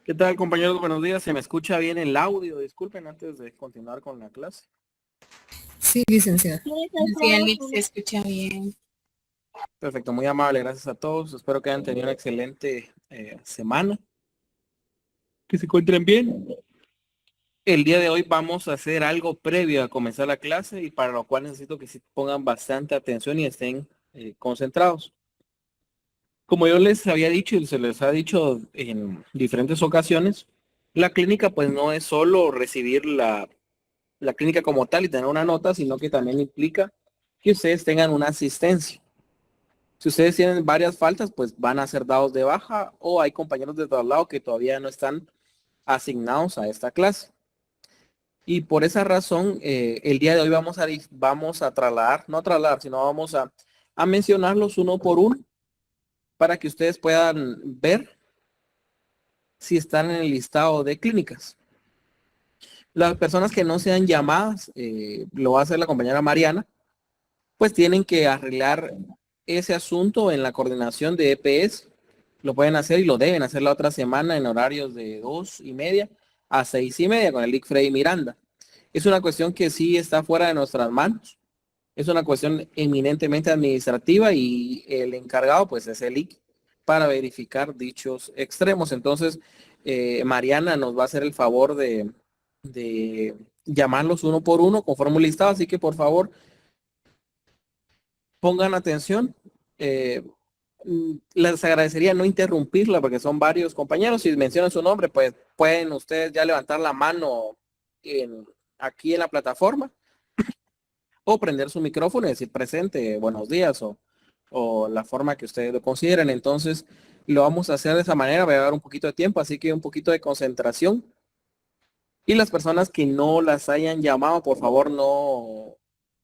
¿Qué tal, compañeros? Buenos días. ¿Se me escucha bien el audio? Disculpen antes de continuar con la clase. Sí, licenciada. Sí, Alex, se escucha bien. Perfecto, muy amable. Gracias a todos. Espero que hayan tenido una excelente semana. Que se encuentren bien. El día de hoy vamos a hacer algo previo a comenzar la clase y para lo cual necesito que sí pongan bastante atención y estén concentrados. Como yo les había dicho y se les ha dicho en diferentes ocasiones, la clínica pues no es solo recibir la clínica como tal y tener una nota, sino que también implica que ustedes tengan una asistencia. Si ustedes tienen varias faltas, pues van a ser dados de baja o hay compañeros de traslado que todavía no están asignados a esta clase. Y por esa razón, el día de hoy vamos a trasladar, no trasladar, sino vamos a mencionarlos uno por uno para que ustedes puedan ver si están en el listado de clínicas. Las personas que no sean llamadas, lo va a hacer la compañera Mariana, pues tienen que arreglar ese asunto en la coordinación de EPS. Lo pueden hacer y lo deben hacer la otra semana en horarios de 2:30 a 6:30 con el IC Freddy Miranda. Es una cuestión que sí está fuera de nuestras manos. Es una cuestión eminentemente administrativa y el encargado pues es el IC para verificar dichos extremos. Entonces, Mariana nos va a hacer el favor de llamarlos uno por uno conforme un listado. Así que por favor, pongan atención. Les agradecería no interrumpirla porque son varios compañeros. Si mencionan su nombre, pues pueden ustedes ya levantar la mano aquí en la plataforma o prender su micrófono y decir presente, buenos días o la forma que ustedes lo consideren. Entonces, lo vamos a hacer de esa manera. Va a dar un poquito de tiempo, así que un poquito de concentración. Y las personas que no las hayan llamado, por favor, no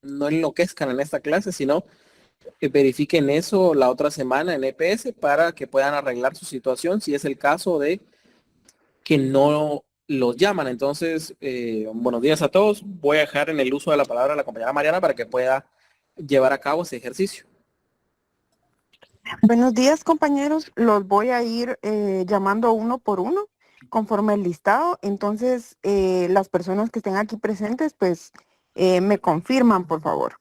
enloquezcan en esta clase, sino que verifiquen eso la otra semana en EPS para que puedan arreglar su situación si es el caso de que no los llaman. Entonces, buenos días a todos. Voy a dejar en el uso de la palabra a la compañera Mariana para que pueda llevar a cabo ese ejercicio. Buenos días, compañeros. Los voy a ir llamando uno por uno conforme el listado. Entonces, las personas que estén aquí presentes, pues me confirman, por favor.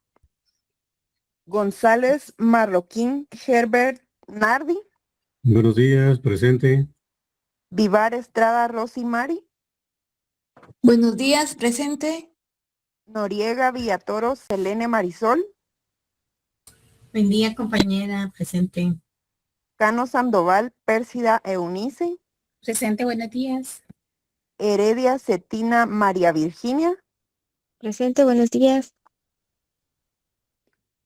González Marroquín Herbert Nardi. Buenos días, presente. Vivar Estrada Rosy Mari. Buenos días, presente. Noriega Villatoro Selene Marisol. Buen día, compañera, presente. Cano Sandoval Pérsida Eunice. Presente, buenos días. Heredia Cetina María Virginia. Presente, buenos días.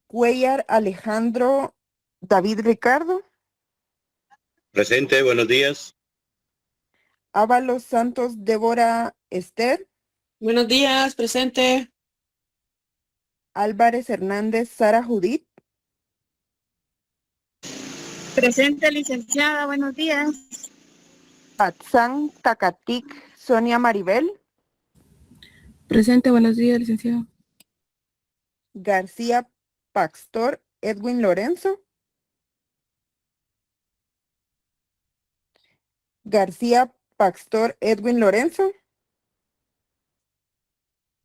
Cuellar Alejandro David Ricardo. Presente, buenos días. Ábalos Santos Débora Esther. Buenos días, presente. Álvarez Hernández Sara Judith. Presente, licenciada, buenos días. Patzán Tacatic Sonia Maribel. Presente, buenos días, licenciado. García Pastor Edwin Lorenzo. García Pastor Edwin Lorenzo.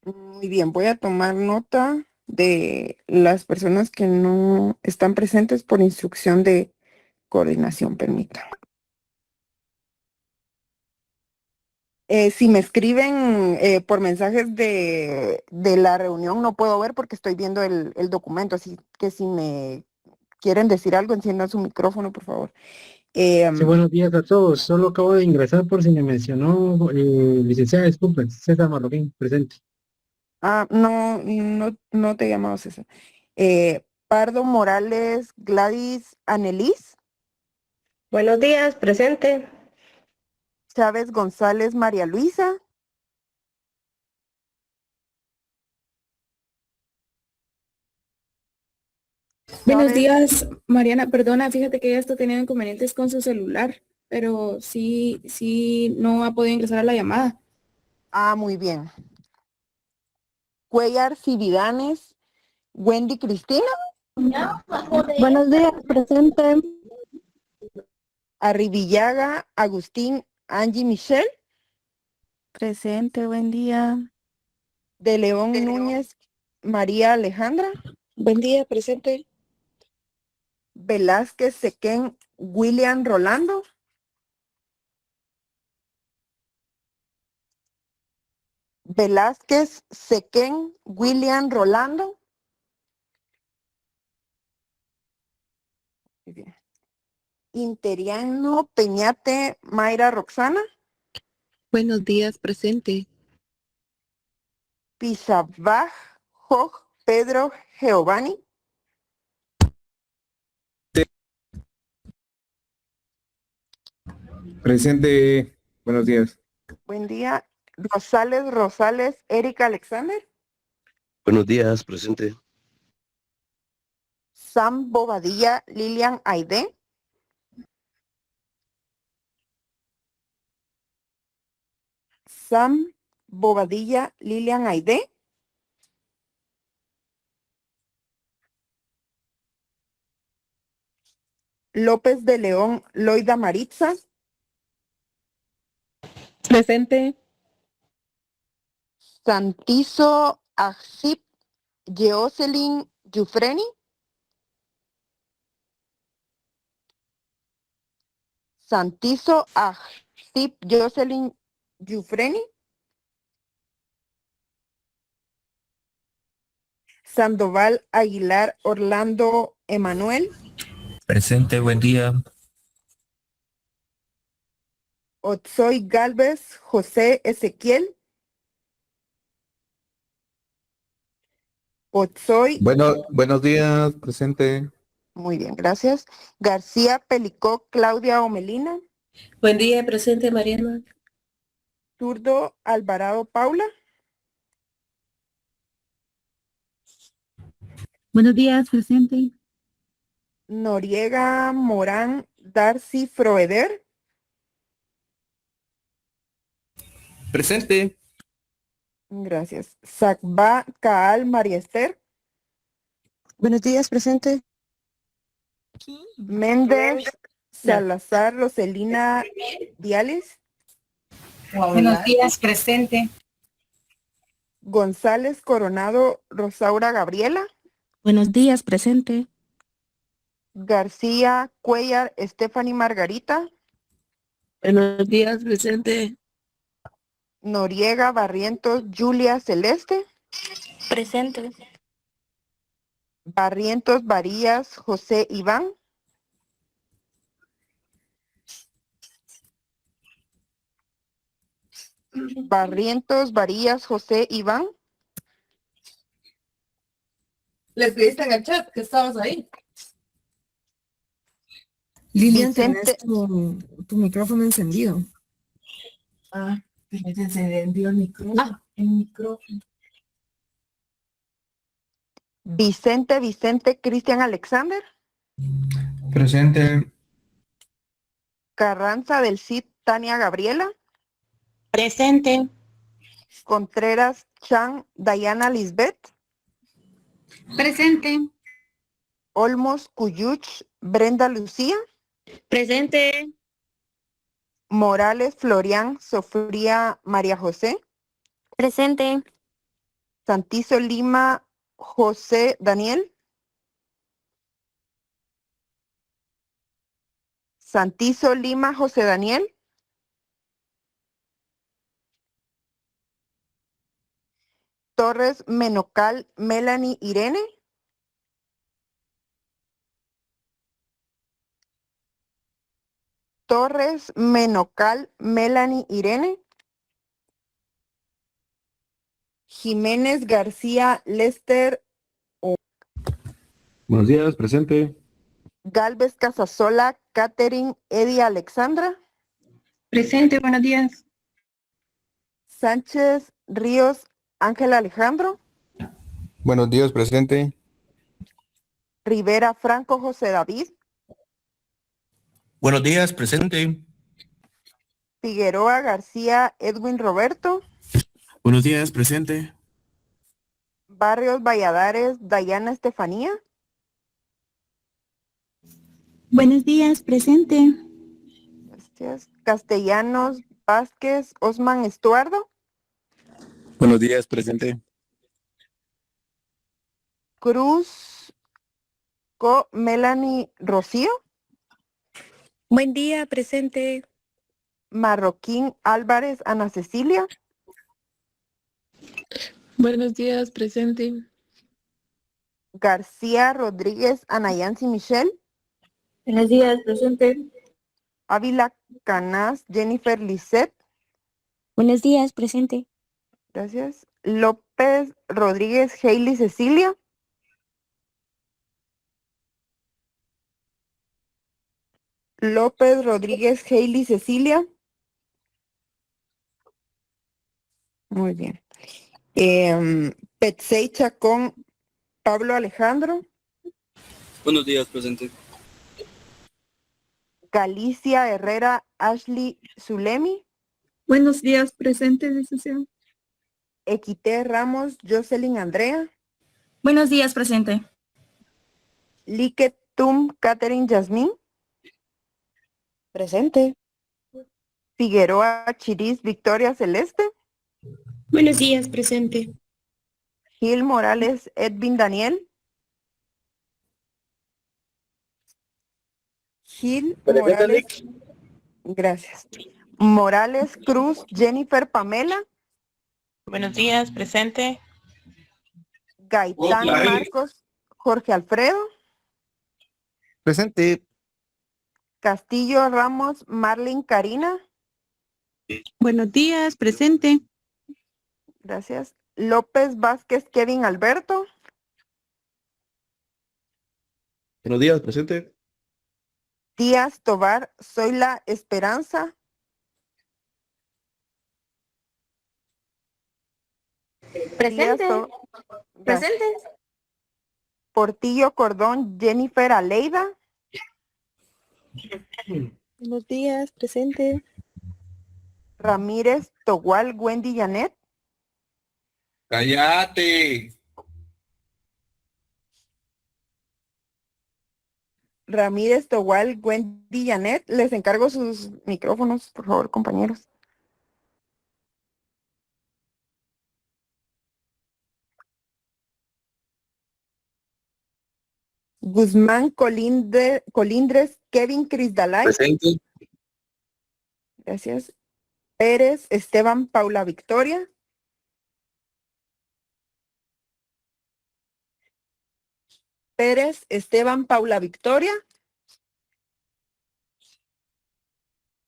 Muy bien, voy a tomar nota de las personas que no están presentes por instrucción de coordinación, permítanme. Si me escriben por mensajes de la reunión, no puedo ver porque estoy viendo el documento, así que si me quieren decir algo, enciendan su micrófono, por favor. Sí, buenos días a todos. Solo acabo de ingresar por si me mencionó, licenciada, disculpen, César Marroquín, presente. No te llamaba César. Pardo Morales Gladys Anelis. Buenos días, presente. Chávez González María Luisa. Buenos días, Mariana. Perdona, fíjate que ella está teniendo inconvenientes con su celular, pero sí, no ha podido ingresar a la llamada. Muy bien. Cuellar Cividanes Wendy Cristina. Buenos días, presente. Arribillaga Agustín Angie Michelle. Presente, buen día. De León Núñez María Alejandra. Buen día, presente. Velázquez Sequén William Rolando. Velázquez Sequén William Rolando. Muy bien. Interiano Peñate Mayra Roxana. Buenos días, presente. Pizabaj Joj Pedro Giovanni. Presente, buenos días. Buen día. Rosales Erika Alexander. Buenos días, presente. Sam Bobadilla Lilian Aide. Sam Bobadilla Lilian Aide. López de León Loida Maritza. Presente. Santizo Ajip Jocelyn Yufreni. Santizo Ajip Jocelyn Yufreni. Sandoval Aguilar Orlando Emanuel. Presente, buen día. Otsoy Galvez José Ezequiel. Otsoy, Buenos días, presente. muy bien, gracias. García Pelicó Claudia Omelina. Buen día, presente, Mariana. Zurdo Alvarado Paula. Buenos días, presente. Noriega Morán Darcy Froeder. Presente. Gracias. Sacba Caal María Esther. Buenos días, presente. Méndez Salazar Roselina Diales. Buenos días, presente. González Coronado Rosaura Gabriela. Buenos días, presente. García Cuellar Stephanie Margarita. Buenos días, presente. Noriega Barrientos Julia Celeste. Presente. Barrientos Varías José Iván. Barrientos Varías José Iván. Le escribiste en el chat que estabas ahí. Lilian, Vicente, tu micrófono encendido. Ah, se encendió el micrófono. El micrófono. Vicente Cristian Alexander. Presente. Carranza del Cid Tania Gabriela. Presente. Contreras Chan Dayana Lisbeth. Presente. Olmos Cuyuch Brenda Lucía. Presente. Morales Florian Sofía María José. Presente. Santizo Lima José Daniel. Santizo Lima José Daniel. Torres Menocal Melanie Irene. Torres Menocal Melanie Irene. Jiménez García Lester. Buenos días, presente. Galvez Casasola Catherine Eddie Alexandra. Presente, buenos días. Sánchez Ríos Ángel Alejandro. Buenos días, presente. Rivera Franco José David. Buenos días, presente. Figueroa García Edwin Roberto. Buenos días, presente. Barrios Valladares Dayana Estefanía. Buenos días, presente. Gracias. Castellanos Vázquez Osman Estuardo. Buenos días, presente. Cruz Melanie Rocío. Buen día, presente. Marroquín Álvarez Ana Cecilia. Buenos días, presente. García Rodríguez Ana Yancy Michelle. Buenos días, presente. Ávila Canás Jennifer Lisset. Buenos días, presente. Gracias. López Rodríguez Hailey Cecilia. López Rodríguez Hailey Cecilia. Muy bien. Petsey Chacón Pablo Alejandro. Buenos días, presente. Galicia Herrera Ashley Zulemi. Buenos días, presente, licenciada. Equité Ramos Jocelyn Andrea. Buenos días, presente. Lique Tum Catherine Yasmín. Presente. Figueroa Chiris Victoria Celeste. Buenos días, presente. Gil Morales Edwin Daniel. Gil Morales. Gracias. Morales Cruz Jennifer Pamela. Buenos días, presente. Gaitán Marcos Jorge Alfredo. Presente. Castillo Ramos Marlene Karina. Buenos días, presente. Gracias. López Vázquez Kevin Alberto. Buenos días, presente. Díaz Tobar Soy la Esperanza. Presente. Gracias. Presente. Portillo Cordón Jennifer Aleida. Buenos días, presente. Ramírez Togual Wendy Janet. ¡Cállate! Ramírez Togual Wendy Janet. Les encargo sus micrófonos, por favor, compañeros. Guzmán Colindres Kevin Crisdalay. Presente. Gracias. Pérez Esteban Paula Victoria. Pérez Esteban Paula Victoria.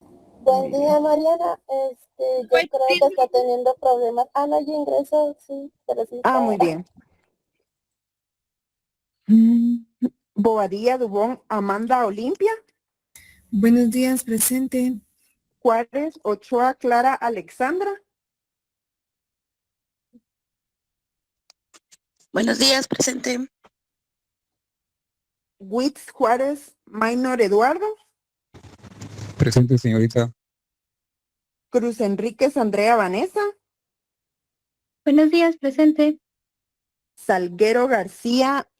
Buen día, Mariana. Yo creo que está teniendo problemas. No, yo ingreso, sí, pero sí. Muy bien. Bobadilla Dubón Amanda Olimpia. Buenos días, presente. Juárez Ochoa Clara Alexandra. Buenos días, presente. Witz Juárez Minor Eduardo. Presente, señorita. Cruz Enríquez Andrea Vanessa. Buenos días, presente. Salguero García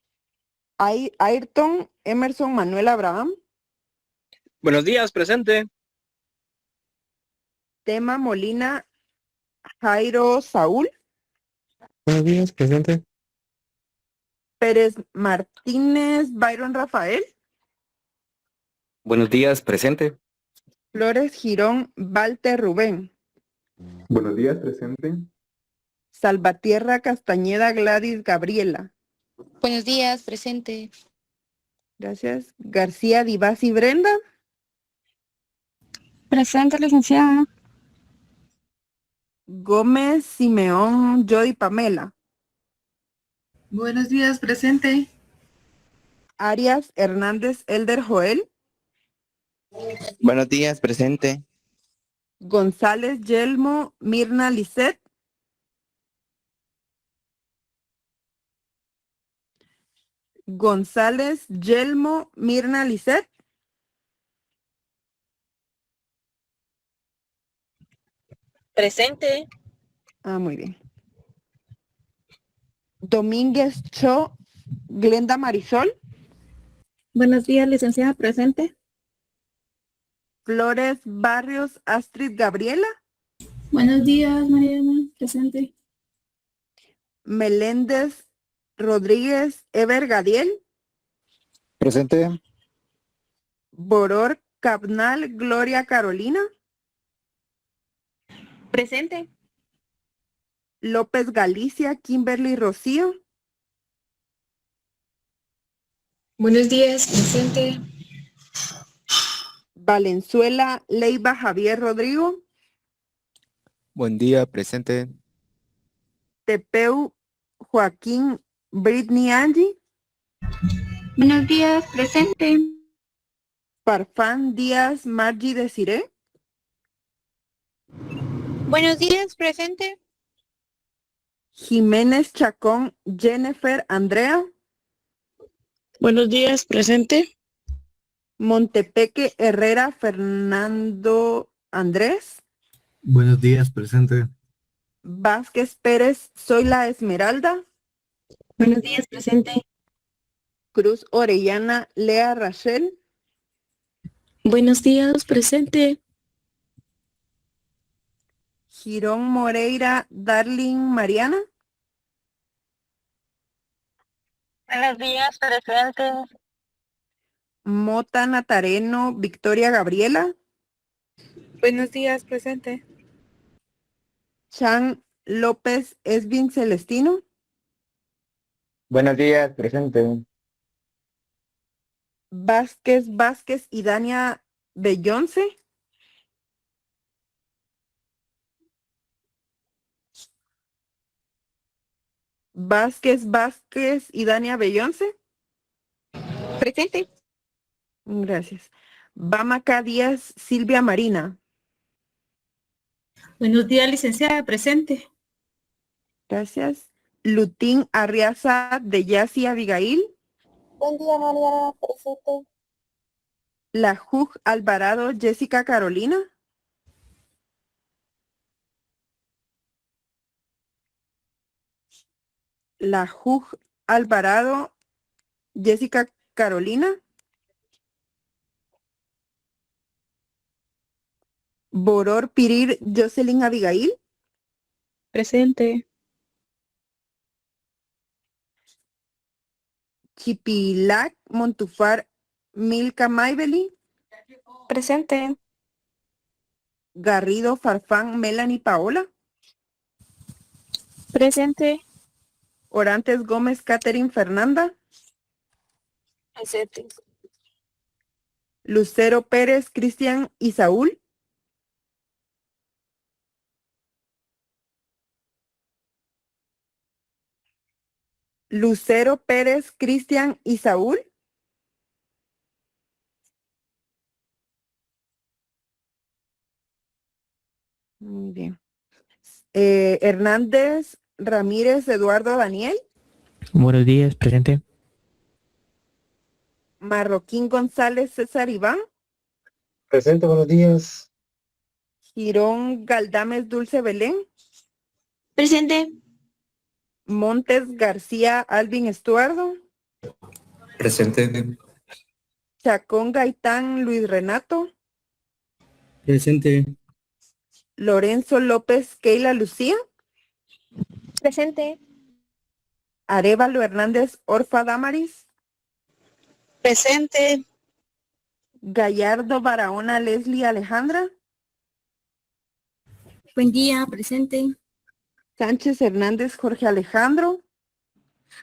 Ayrton Emerson Manuel Abraham. Buenos días, presente. Tema Molina Jairo Saúl. Buenos días, presente. Pérez Martínez Byron Rafael. Buenos días, presente. Flores Girón Walter Rubén. Buenos días, presente. Salvatierra Castañeda Gladys Gabriela. Buenos días, presente. Gracias. García Divasi Brenda. Presente, licenciada. Gómez Simeón Jody Pamela. Buenos días, presente. Arias Hernández Elder Joel. Buenos días, presente. González Yelmo Mirna Lisset. González Yelmo Mirna Lisset. Presente. Muy bien. Domínguez Cho Glenda Marisol. Buenos días, licenciada, presente. Flores Barrios Astrid Gabriela. Buenos días, Mariana. Presente. Meléndez Rodríguez Ever Gadiel. Presente. Boror Cabnal Gloria Carolina. Presente. López Galicia Kimberly Rocío. Buenos días, presente. Valenzuela Leiva Javier Rodrigo. Buen día, presente. Tepeu Joaquín Britney Angie. Buenos días, presente. Farfán Díaz Margie Desiré. Buenos días, presente. Jiménez Chacón Jennifer Andrea. Buenos días, presente. Montepeque Herrera Fernando Andrés. Buenos días, presente. Vázquez Pérez Soy la Esmeralda. Buenos días, presente. Cruz Orellana Lea Rachel. Buenos días, presente. Girón Moreira Darling Mariana. Buenos días, presente. Mota Natareno Victoria Gabriela. Buenos días, presente. Chan López Esvin Celestino. Buenos días, presente. Vázquez y Dania Bellonce. Vázquez y Dania Bellonce. Presente. Gracias. Bamaca Díaz Silvia Marina. Buenos días, licenciada, presente. Gracias. Lutín Arriaza de Yasi Abigail. Buen día, Mariana, presente. La Jug Alvarado Jessica Carolina. La Jug Alvarado Jessica Carolina. Boror Pirir Jocelyn Abigail. Presente. Chipilac Montufar Milka Maybeli. Presente. Garrido Farfán Melanie Paola. Presente. Orantes Gómez Catherine Fernanda. Presente. Lucero Pérez Cristian y Saúl. Lucero Pérez Cristian y Saúl. Muy bien. Hernández Ramírez Eduardo Daniel. Buenos días, presente. Marroquín González César Iván. Presente, buenos días. Girón Galdames Dulce Belén. Presente. Montes García Alvin Estuardo. Presente. Chacón Gaitán Luis Renato. Presente. Lorenzo López Keila Lucía. Presente. Arévalo Hernández Orfa Damaris. Presente. Gallardo Barahona Leslie Alejandra. Buen día, presente. Sánchez Hernández Jorge Alejandro.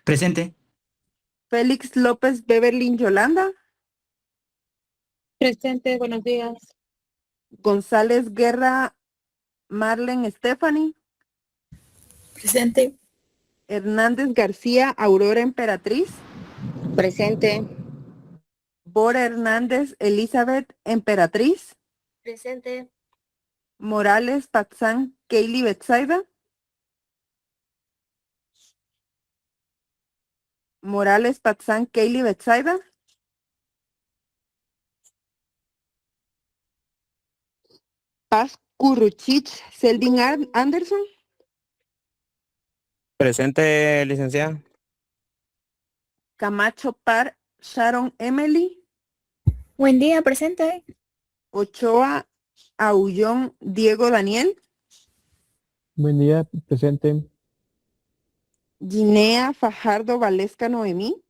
Presente. Félix López Beverly Yolanda. Presente, buenos días. González Guerra Marlen Stephanie. Presente. Hernández García Aurora Emperatriz. Presente. Bora Hernández Elizabeth Emperatriz. Presente. Morales Patzán Kaylee Betsaida. Morales Patzán Kaylee Betsaida. Paz Curruchich Selvin Anderson. Presente, licenciada. Camacho Par Sharon Emily. Buen día, presente. Ochoa Aullón Diego Daniel. Buen día, presente. Guinea Fajardo Valesca Noemí.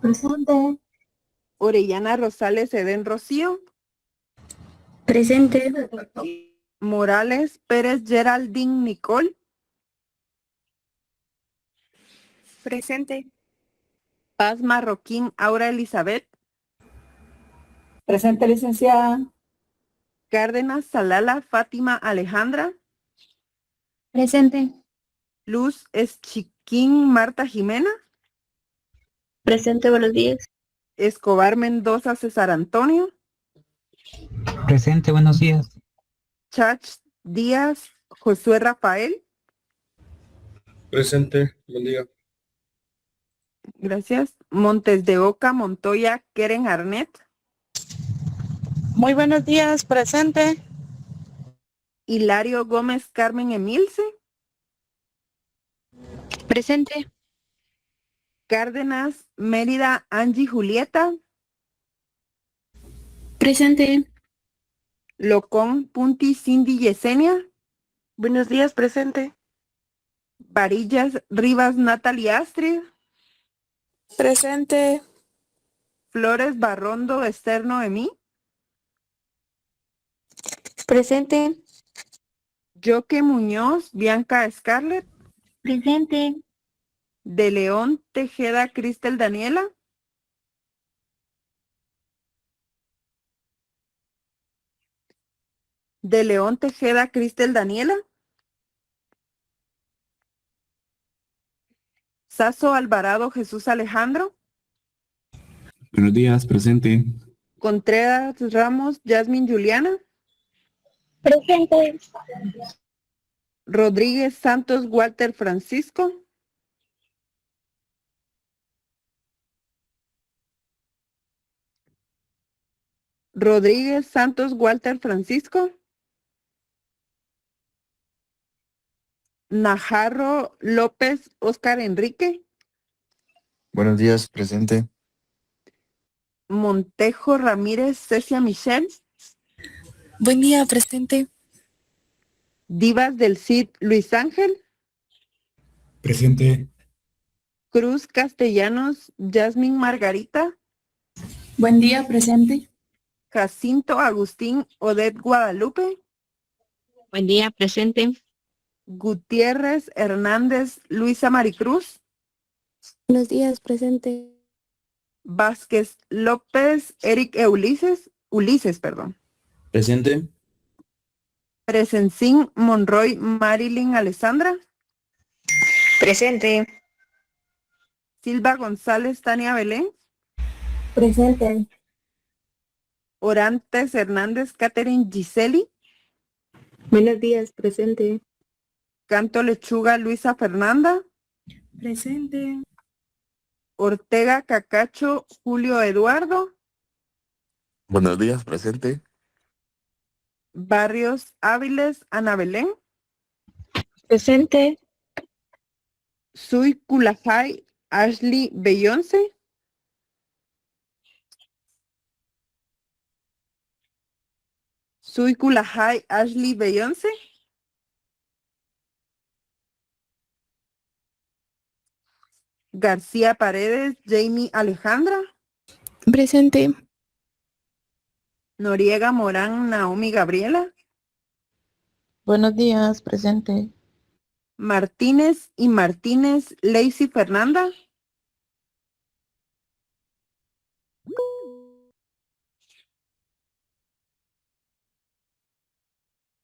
Presente. Orellana Rosales Edén Rocío. Presente. Morales Pérez Geraldine Nicole. Presente. Paz Marroquín Aura Elizabeth. Presente, licenciada. Cárdenas Salala Fátima Alejandra. Presente. Luz Eschiquín Marta Jimena. Presente, buenos días. Escobar Mendoza César Antonio. Presente, buenos días. Chach Díaz Josué Rafael. Presente. Buen día. Gracias. Montes de Oca Montoya Keren Arnett. Muy buenos días, presente. Hilario Gómez Carmen Emilce. Presente. Cárdenas Mérida Angie Julieta. Presente. Locón Punti Cindy Yesenia. Buenos días, presente. Varillas Rivas Natalie Astrid. Presente. Flores Barrondo Esther Noemí. Presente. Yoque Muñoz Bianca Scarlett. Presente. De León Tejeda Cristel Daniela. De León Tejeda Cristel Daniela. Sazo Alvarado Jesús Alejandro. Buenos días, presente. Contreras Ramos Yasmin Juliana. Presente. Rodríguez Santos Walter Francisco. Rodríguez Santos Walter Francisco. Najarro López Oscar Enrique. Buenos días, presente. Montejo Ramírez Cecia Michelle. Buen día, presente. Divas del Cid Luis Ángel. Presente. Cruz Castellanos Yasmin Margarita. Buen día, presente. Jacinto Agustín Odette Guadalupe. Buen día, presente. Gutiérrez Hernández Luisa Maricruz. Buenos días, presente. Vázquez López Eric Ulises, perdón. Presente. Presencín Monroy Marilyn Alessandra. Presente. Silva González Tania Belén. Presente. Orantes Hernández Catherine Giseli. Buenos días, presente. Canto Lechuga Luisa Fernanda. Presente. Ortega Cacacho Julio Eduardo. Buenos días, presente. Barrios Áviles Ana Belén. Presente. Sui Kulajay Ashley Beyonce. Sui Kulajay Ashley Beyonce. García Paredes Jamie Alejandra. Presente. Noriega Morán Naomi Gabriela. Buenos días, presente. Martínez y Martínez Lacey Fernanda.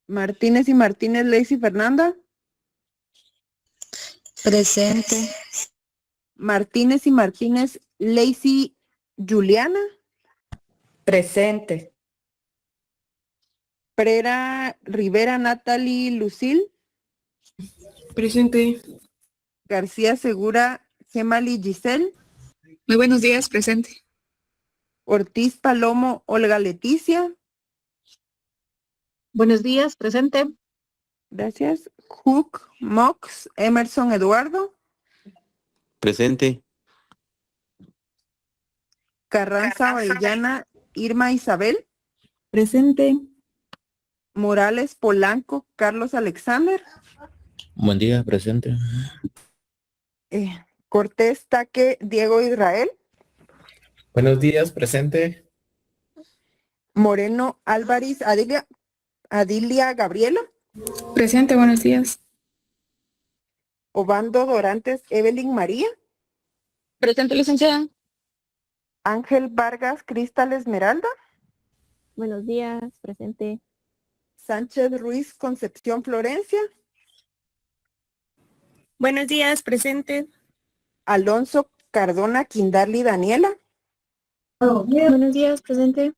Martínez y Martínez Lacey Fernanda. Presente. Martínez y Martínez Lacey Juliana. Presente. Prera Rivera Natalie Lucille. Presente. García Segura Gemali Giselle. Muy buenos días, presente. Ortiz Palomo Olga Leticia. Buenos días, presente. Gracias. Hook Mox Emerson Eduardo. Presente. Carranza Orellana Irma Isabel. Presente. Morales Polanco, Carlos Alexander. Buen día, presente. Cortés Taque, Diego Israel. Buenos días, presente. Moreno Álvarez, Adilia Gabriela. Presente, buenos días. Obando Dorantes, Evelyn María. Presente, licenciada. Ángel Vargas, Cristal Esmeralda. Buenos días, presente. Sánchez Ruiz, Concepción Florencia. Buenos días, presente. Alonso Cardona, Quindarli Daniela. Buenos días, presente.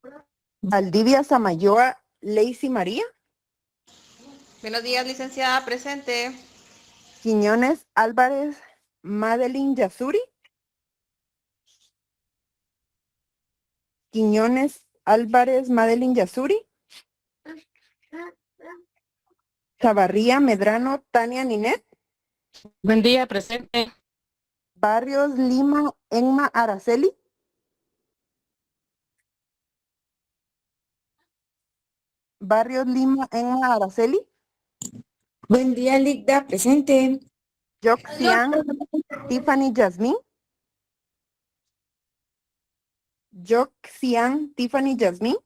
Valdivia Samayoa, Lacey María. Buenos días, licenciada, presente. Quiñones Álvarez, Madeline Yasuri. Quiñones Álvarez, Madeline Yasuri. Chavarría Medrano, Tania Ninet. Buen día, presente. Barrios Lima, Enma Araceli. Barrios Lima, Enma Araceli. Buen día, Ligda, presente. Yoxian, Tiffany Yasmín. Yoxian, Tiffany Yasmín.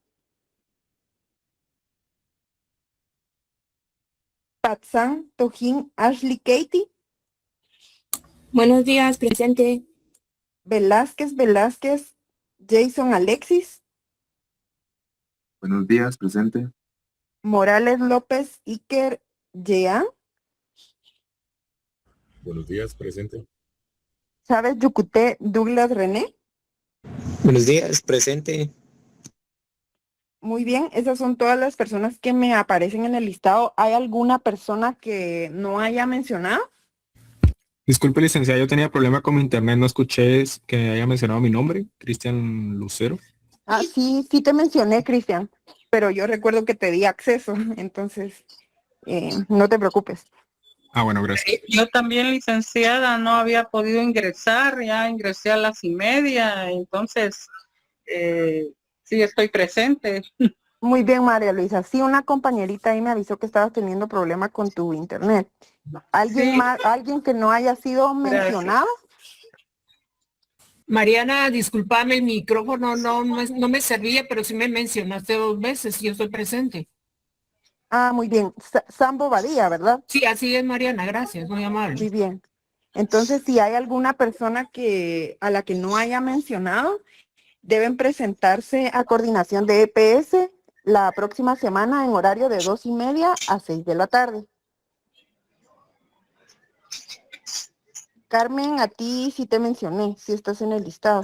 Patzán, Tojín, Ashley Katie. Buenos días, presente. Velázquez, Jason Alexis. Buenos días, presente. Morales López, Iker Jean. Buenos días, presente. Chávez Yucuté, Douglas René. Buenos días, presente. Muy bien, esas son todas las personas que me aparecen en el listado. ¿Hay alguna persona que no haya mencionado? Disculpe, licenciada, yo tenía problema con mi internet, no escuché que haya mencionado mi nombre, Cristian Lucero. Ah, sí te mencioné, Cristian, pero yo recuerdo que te di acceso, entonces no te preocupes. Ah, bueno, gracias. Yo también, licenciada, no había podido ingresar, ya ingresé a las 1:30, entonces sí estoy presente. Muy bien, María Luisa. Sí, una compañerita ahí me avisó que estabas teniendo problema con tu internet. ¿Alguien Sí. más, alguien que no haya sido mencionado? Mariana, discúlpame, el micrófono no me servía, pero sí me mencionaste 2 veces y yo estoy presente. Ah, muy bien. Sambo Badía, ¿verdad? Sí, así es, Mariana, gracias, muy amable. Muy bien. Entonces, si hay alguna persona a la que no haya mencionado, deben presentarse a coordinación de EPS la próxima semana en horario de 2:30 a 6 de la tarde. Carmen, a ti sí te mencioné, si estás en el listado.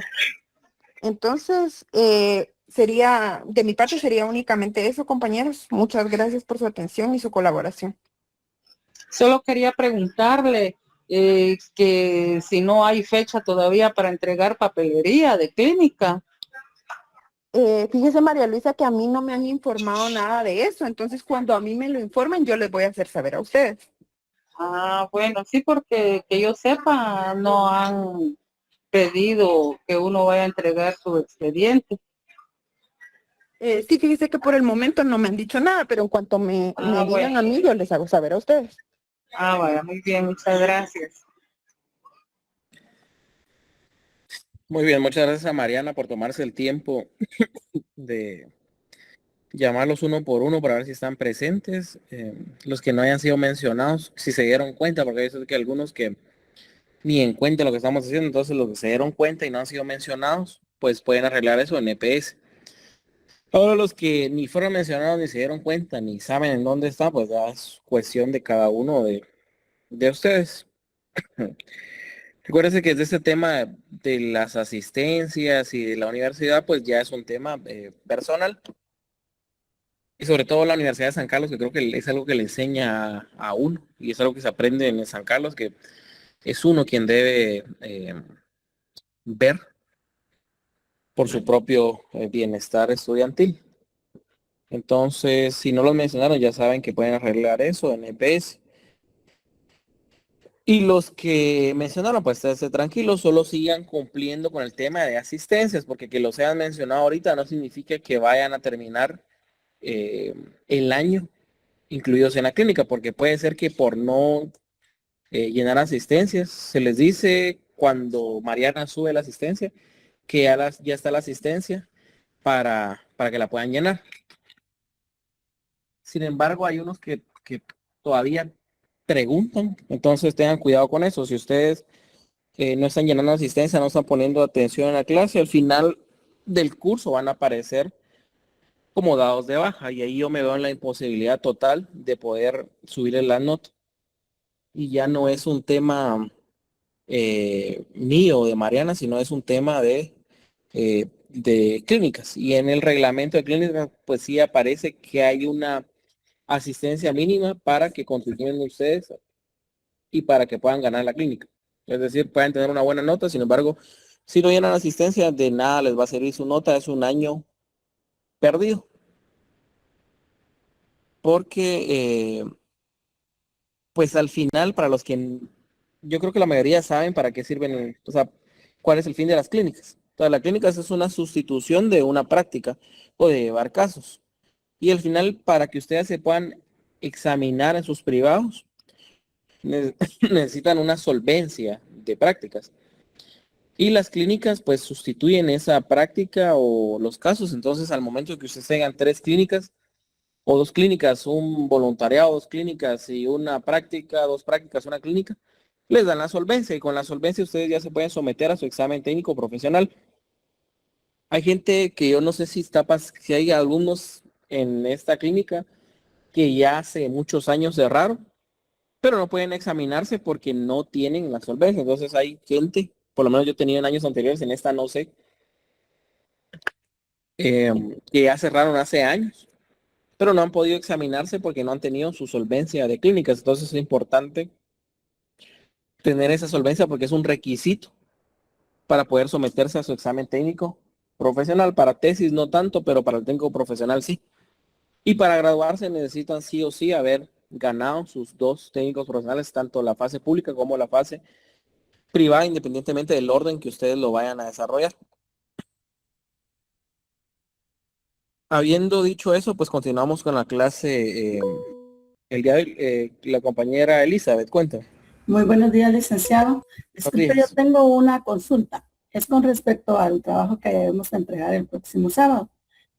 Entonces, de mi parte sería únicamente eso, compañeros. Muchas gracias por su atención y su colaboración. Solo quería preguntarle que si no hay fecha todavía para entregar papelería de clínica. Fíjese, María Luisa, que a mí no me han informado nada de eso. Entonces, cuando a mí me lo informen, yo les voy a hacer saber a ustedes. Ah, bueno, sí, porque que yo sepa, no han pedido que uno vaya a entregar su expediente. Sí, fíjese que por el momento no me han dicho nada, pero en cuanto me digan bueno. a mí, yo les hago saber a ustedes. Ah, vaya, muy bien, muchas gracias. Muy bien, muchas gracias a Mariana por tomarse el tiempo de llamarlos uno por uno para ver si están presentes. Los que no hayan sido mencionados, si se dieron cuenta, porque yo sé que algunos que ni en cuenta lo que estamos haciendo, entonces los que se dieron cuenta y no han sido mencionados, pues pueden arreglar eso en EPS. Ahora los que ni fueron mencionados, ni se dieron cuenta, ni saben en dónde está, pues ya es cuestión de cada uno de ustedes. Recuérdense que desde este tema de las asistencias y de la universidad, pues ya es un tema personal. Y sobre todo la Universidad de San Carlos, que creo que es algo que le enseña a uno, y es algo que se aprende en San Carlos, que es uno quien debe ver por su propio bienestar estudiantil. Entonces, si no lo mencionaron, ya saben que pueden arreglar eso en EPS. Y los que mencionaron, pues esténse tranquilos, solo sigan cumpliendo con el tema de asistencias, porque que los hayan mencionado ahorita no significa que vayan a terminar el año incluidos en la clínica, porque puede ser que por no llenar asistencias, se les dice cuando Mariana sube la asistencia, que ya está la asistencia para que la puedan llenar. Sin embargo, hay unos que todavía preguntan, entonces tengan cuidado con eso. Si ustedes no están llenando asistencia, no están poniendo atención en la clase, al final del curso van a aparecer como dados de baja, y ahí yo me veo en la imposibilidad total de poder subirle la nota. Y ya no es un tema mío, de Mariana, sino es un tema de clínicas. Y en el reglamento de clínicas, pues sí aparece que hay una asistencia mínima para que continúen ustedes y para que puedan ganar la clínica. Es decir, pueden tener una buena nota, sin embargo, si no llenan asistencia, de nada les va a servir su nota, es un año perdido. Porque, pues al final, para los que yo creo que la mayoría saben para qué sirven, o sea, cuál es el fin de las clínicas. Entonces, la clínica es una sustitución de una práctica o de llevar casos. Y al final, para que ustedes se puedan examinar en sus privados, necesitan una solvencia de prácticas. Y las clínicas, pues, sustituyen esa práctica o los casos. Entonces, al momento que ustedes tengan 3 clínicas, o 2 clínicas, un voluntariado, 2 clínicas y una práctica, 2 prácticas, una clínica, les dan la solvencia, y con la solvencia ustedes ya se pueden someter a su examen técnico profesional. Hay gente que yo no sé si si hay alumnos en esta clínica que ya hace muchos años cerraron, pero no pueden examinarse porque no tienen la solvencia. Entonces hay gente, por lo menos yo he tenido en años anteriores, en esta no sé, que ya cerraron hace años, pero no han podido examinarse porque no han tenido su solvencia de clínicas. Entonces es importante tener esa solvencia porque es un requisito para poder someterse a su examen técnico profesional. Para tesis no tanto, pero para el técnico profesional sí. Y para graduarse necesitan sí o sí haber ganado sus 2 técnicos profesionales, tanto la fase pública como la fase privada, independientemente del orden que ustedes lo vayan a desarrollar. Habiendo dicho eso, pues continuamos con la clase. El día de hoy, la compañera Elizabeth, cuéntame. Muy buenos días, licenciado. Disculpe, yo tengo una consulta. Es con respecto al trabajo que debemos entregar el próximo sábado.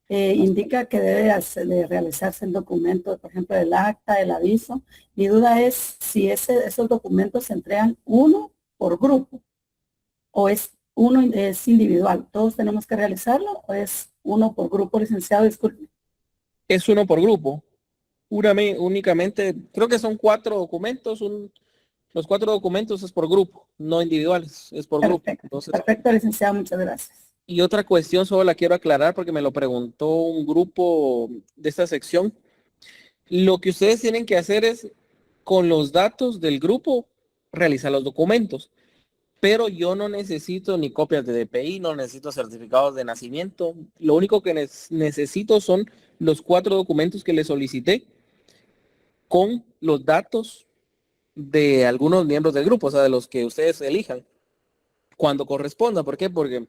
Indica que debe de realizarse el documento, por ejemplo, el acta, el aviso. Mi duda es si esos documentos se entregan uno por grupo o es individual. ¿Todos tenemos que realizarlo o es uno por grupo, licenciado? Disculpe. Es uno por grupo. Únicamente, creo que son 4 documentos. Los 4 documentos es por grupo, no individuales, es por grupo. Entonces, perfecto, licenciado, muchas gracias. Y otra cuestión, solo la quiero aclarar porque me lo preguntó un grupo de esta sección. Lo que ustedes tienen que hacer es, con los datos del grupo, realizar los documentos. Pero yo no necesito ni copias de DPI, no necesito certificados de nacimiento. Lo único que necesito son los 4 documentos que le solicité con los datos de algunos miembros del grupo, o sea, de los que ustedes elijan cuando corresponda. ¿Por qué? Porque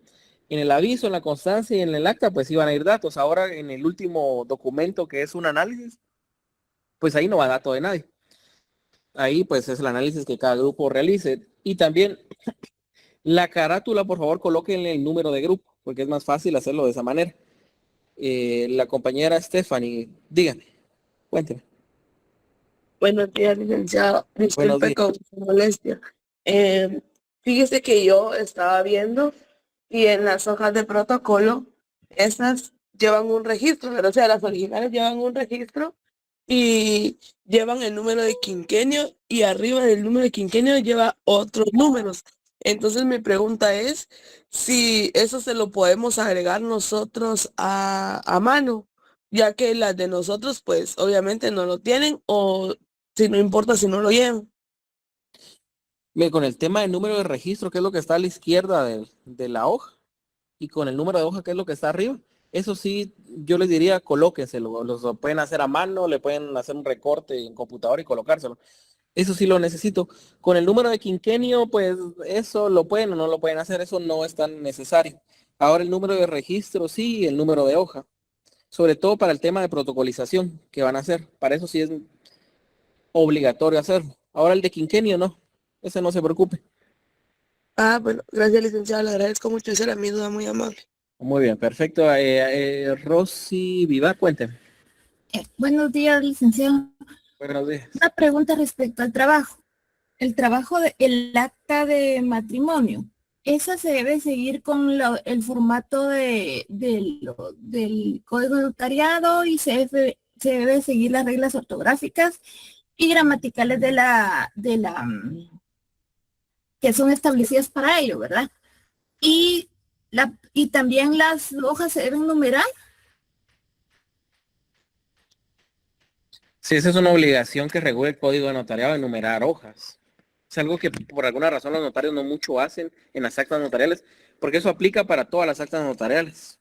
en el aviso, en la constancia y en el acta, pues iban a ir datos. Ahora, en el último documento, que es un análisis, pues ahí no va dato de nadie. Ahí, pues, es el análisis que cada grupo realice. Y también, la carátula, por favor, colóquenle el número de grupo, porque es más fácil hacerlo de esa manera. La compañera Stephanie, dígame, cuénteme. Buenos días, licenciado. Disculpe con su molestia. Fíjese que yo estaba viendo y en las hojas de protocolo, esas llevan un registro, o sea, las originales llevan un registro y llevan el número de quinquenio y arriba del número de quinquenio lleva otros números. Entonces mi pregunta es si eso se lo podemos agregar nosotros a mano, ya que las de nosotros pues obviamente no lo tienen, o si no importa si no lo llevan. Bien, con el tema del número de registro, que es lo que está a la izquierda de la hoja, y con el número de hoja, que es lo que está arriba, eso sí, yo les diría, colóquenselo. Lo pueden hacer a mano, le pueden hacer un recorte en computadora y colocárselo. Eso sí lo necesito. Con el número de quinquenio, pues eso lo pueden o no lo pueden hacer, eso no es tan necesario. Ahora el número de registro sí, el número de hoja. sobre todo para el tema de protocolización que van a hacer. Para eso sí es obligatorio hacerlo. Ahora el de quinquenio no, ese no se preocupe. Ah, bueno, gracias, licenciado. Le agradezco mucho. Esa era mi duda, muy amable. Muy bien, perfecto. Rosy Vivar, cuénteme. Buenos días, licenciado. Buenos días. Una pregunta respecto al trabajo. El trabajo el acta de matrimonio, ¿esa se debe seguir con el formato del código de notariado y se debe seguir las reglas ortográficas y gramaticales que son establecidas para ello, ¿verdad? Y también las hojas se deben numerar. Sí, esa es una obligación que regula el código de notariado de enumerar hojas. Es algo que por alguna razón los notarios no mucho hacen en las actas notariales, porque eso aplica para todas las actas notariales.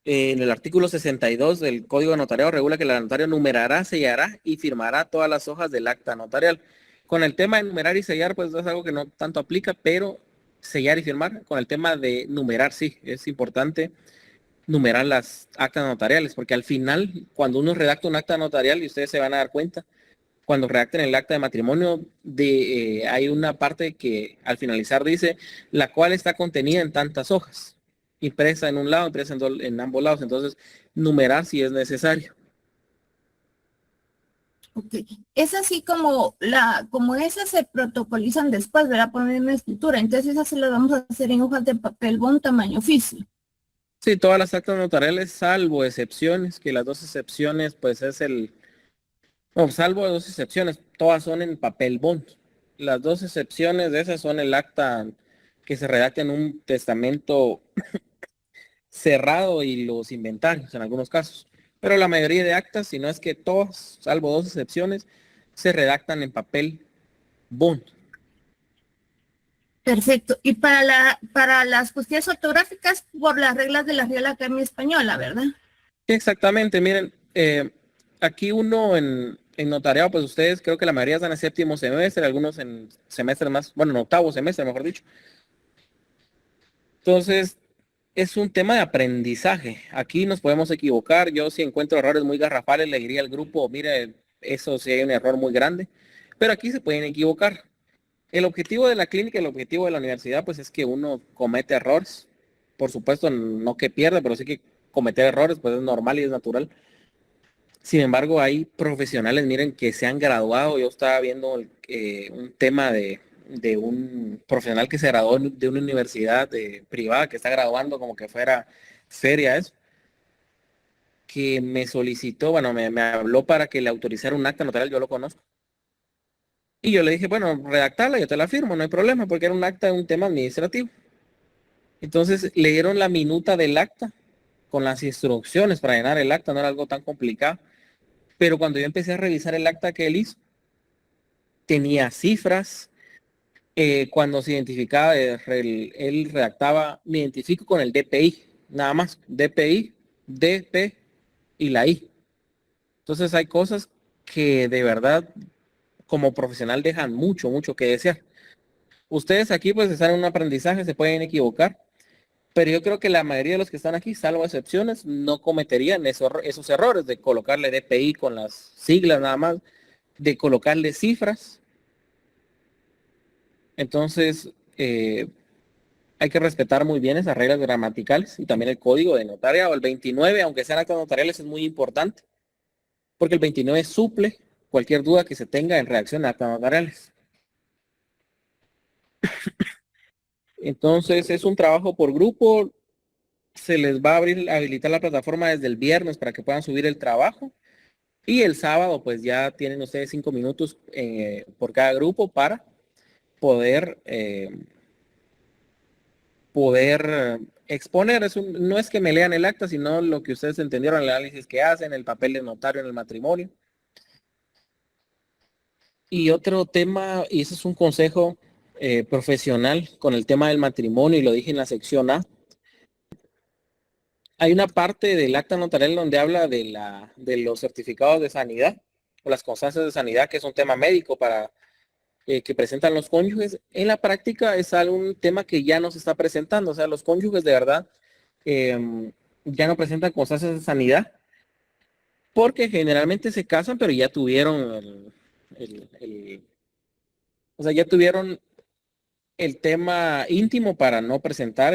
En el artículo 62 del código de notariado regula que el notario numerará, sellará y firmará todas las hojas del acta notarial. Con el tema de numerar y sellar, pues es algo que no tanto aplica, pero sellar y firmar, con el tema de numerar, sí, es importante numerar las actas notariales, porque al final, cuando uno redacta un acta notarial, y ustedes se van a dar cuenta, cuando redacten el acta de matrimonio, hay una parte que al finalizar dice, la cual está contenida en tantas hojas, impresa en un lado, impresa en ambos lados, entonces numerar si es necesario. Ok. Es así como esas se protocolizan después, ¿verdad? Poner una escritura, entonces esas se las vamos a hacer en hojas de papel bond tamaño oficio. Sí, todas las actas notariales, salvo excepciones, que las dos excepciones, pues es salvo dos excepciones, todas son en papel bond. Las dos excepciones de esas son el acta que se redacta en un testamento cerrado y los inventarios en algunos casos. Pero la mayoría de actas, si no es que todas, salvo dos excepciones, se redactan en papel bond. Perfecto. Y para las cuestiones ortográficas, por las reglas de la Real Academia Española, ¿verdad? Exactamente, miren, aquí uno en notariado, pues ustedes creo que la mayoría están en séptimo semestre, algunos en semestre más, bueno, en octavo semestre, mejor dicho. Entonces, es un tema de aprendizaje. Aquí nos podemos equivocar. Yo si encuentro errores muy garrafales, le diría al grupo, mire, eso sí hay un error muy grande. Pero aquí se pueden equivocar. El objetivo de la clínica, el objetivo de la universidad, pues es que uno comete errores. Por supuesto, no que pierda, pero sí que cometer errores, pues es normal y es natural. Sin embargo, hay profesionales, miren, que se han graduado. Yo estaba viendo un tema de un profesional que se graduó de una universidad privada, que está graduando como que fuera feria eso, que me solicitó, bueno, me habló para que le autorizara un acta notarial, yo lo conozco. Y yo le dije, bueno, redactarla, yo te la firmo, no hay problema, porque era un acta de un tema administrativo. Entonces, le dieron la minuta del acta con las instrucciones para llenar el acta, no era algo tan complicado. Pero cuando yo empecé a revisar el acta que él hizo, tenía cifras. Cuando se identificaba, él redactaba, me identifico con el DPI, nada más, DPI, DP y la I. Entonces hay cosas que de verdad como profesional dejan mucho que desear. Ustedes aquí pues están en un aprendizaje, se pueden equivocar, pero yo creo que la mayoría de los que están aquí, salvo excepciones, no cometerían esos errores de colocarle DPI con las siglas nada más, de colocarle cifras. Entonces, hay que respetar muy bien esas reglas gramaticales y también el código de notariado. El 29, aunque sean actas notariales, es muy importante, porque el 29 suple cualquier duda que se tenga en redacción de actas notariales. Entonces, es un trabajo por grupo. Se les va a habilitar la plataforma desde el viernes para que puedan subir el trabajo. Y el sábado, pues ya tienen ustedes 5 minutos por cada grupo para poder exponer. No es que me lean el acta, sino lo que ustedes entendieron, el análisis que hacen, el papel de notario en el matrimonio. Y otro tema, y ese es un consejo profesional con el tema del matrimonio, y lo dije en la sección A. Hay una parte del acta notarial donde habla de los certificados de sanidad o las constancias de sanidad, que es un tema médico para que presentan los cónyuges. En la práctica es un tema que ya no se está presentando. O sea, los cónyuges de verdad ya no presentan constancias de sanidad, porque generalmente se casan, pero ya tuvieron o sea, ya tuvieron el tema íntimo para no presentar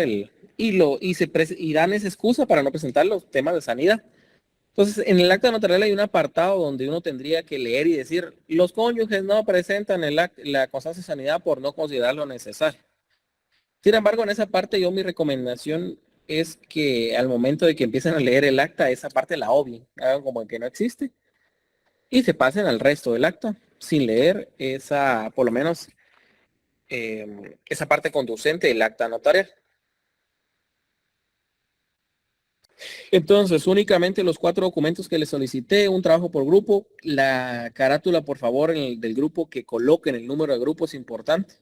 y dan esa excusa para no presentar los temas de sanidad. Entonces, en el acta notarial hay un apartado donde uno tendría que leer y decir, los cónyuges no presentan la constancia de sanidad por no considerarlo necesario. Sin embargo, en esa parte mi recomendación es que al momento de que empiecen a leer el acta, esa parte la obvien, hagan como que no existe y se pasen al resto del acta sin leer esa, por lo menos, esa parte conducente del acta notarial. Entonces, únicamente los 4 documentos que les solicité, un trabajo por grupo, la carátula, por favor, del grupo que coloquen el número de grupo es importante.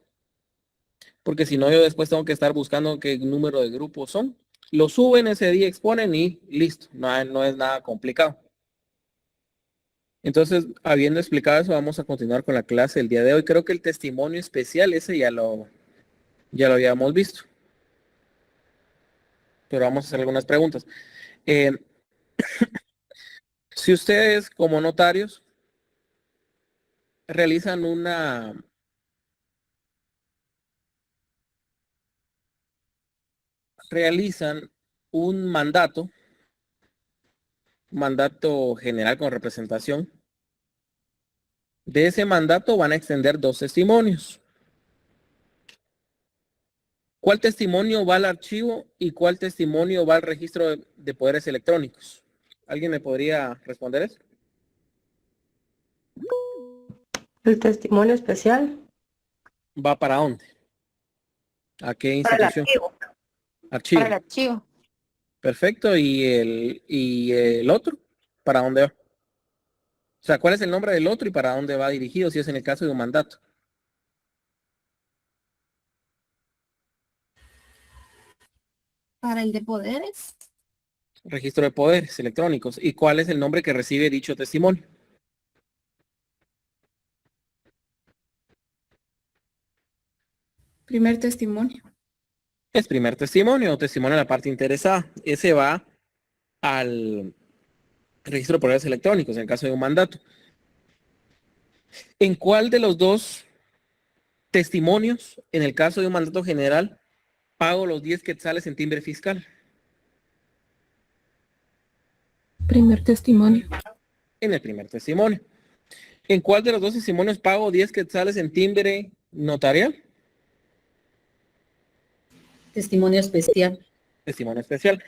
Porque si no, yo después tengo que estar buscando qué número de grupos son. Lo suben ese día, exponen y listo. No es nada complicado. Entonces, habiendo explicado eso, vamos a continuar con la clase el día de hoy. Creo que el testimonio especial, ese ya lo habíamos visto. Pero vamos a hacer algunas preguntas. Si ustedes como notarios realizan un mandato general con representación, de ese mandato van a extender 2 testimonios. ¿Cuál testimonio va al archivo y cuál testimonio va al registro de poderes electrónicos? ¿Alguien me podría responder eso? El testimonio especial. ¿Va para dónde? ¿A qué Para el institución? archivo. Archivo. Para el archivo. Perfecto. ¿Y el otro? ¿Para dónde va? O sea, ¿cuál es el nombre del otro y para dónde va dirigido si es en el caso de un mandato? Para el de poderes. Registro de poderes electrónicos. ¿Y cuál es el nombre que recibe dicho testimonio? Primer testimonio. Es primer testimonio o testimonio de la parte interesada. Ese va al registro de poderes electrónicos en el caso de un mandato. ¿En cuál de los 2 testimonios, en el caso de un mandato general, pago los 10 quetzales en timbre fiscal? Primer testimonio. En el primer testimonio. ¿En cuál de los 2 testimonios pago 10 quetzales en timbre notarial? Testimonio especial. Testimonio especial.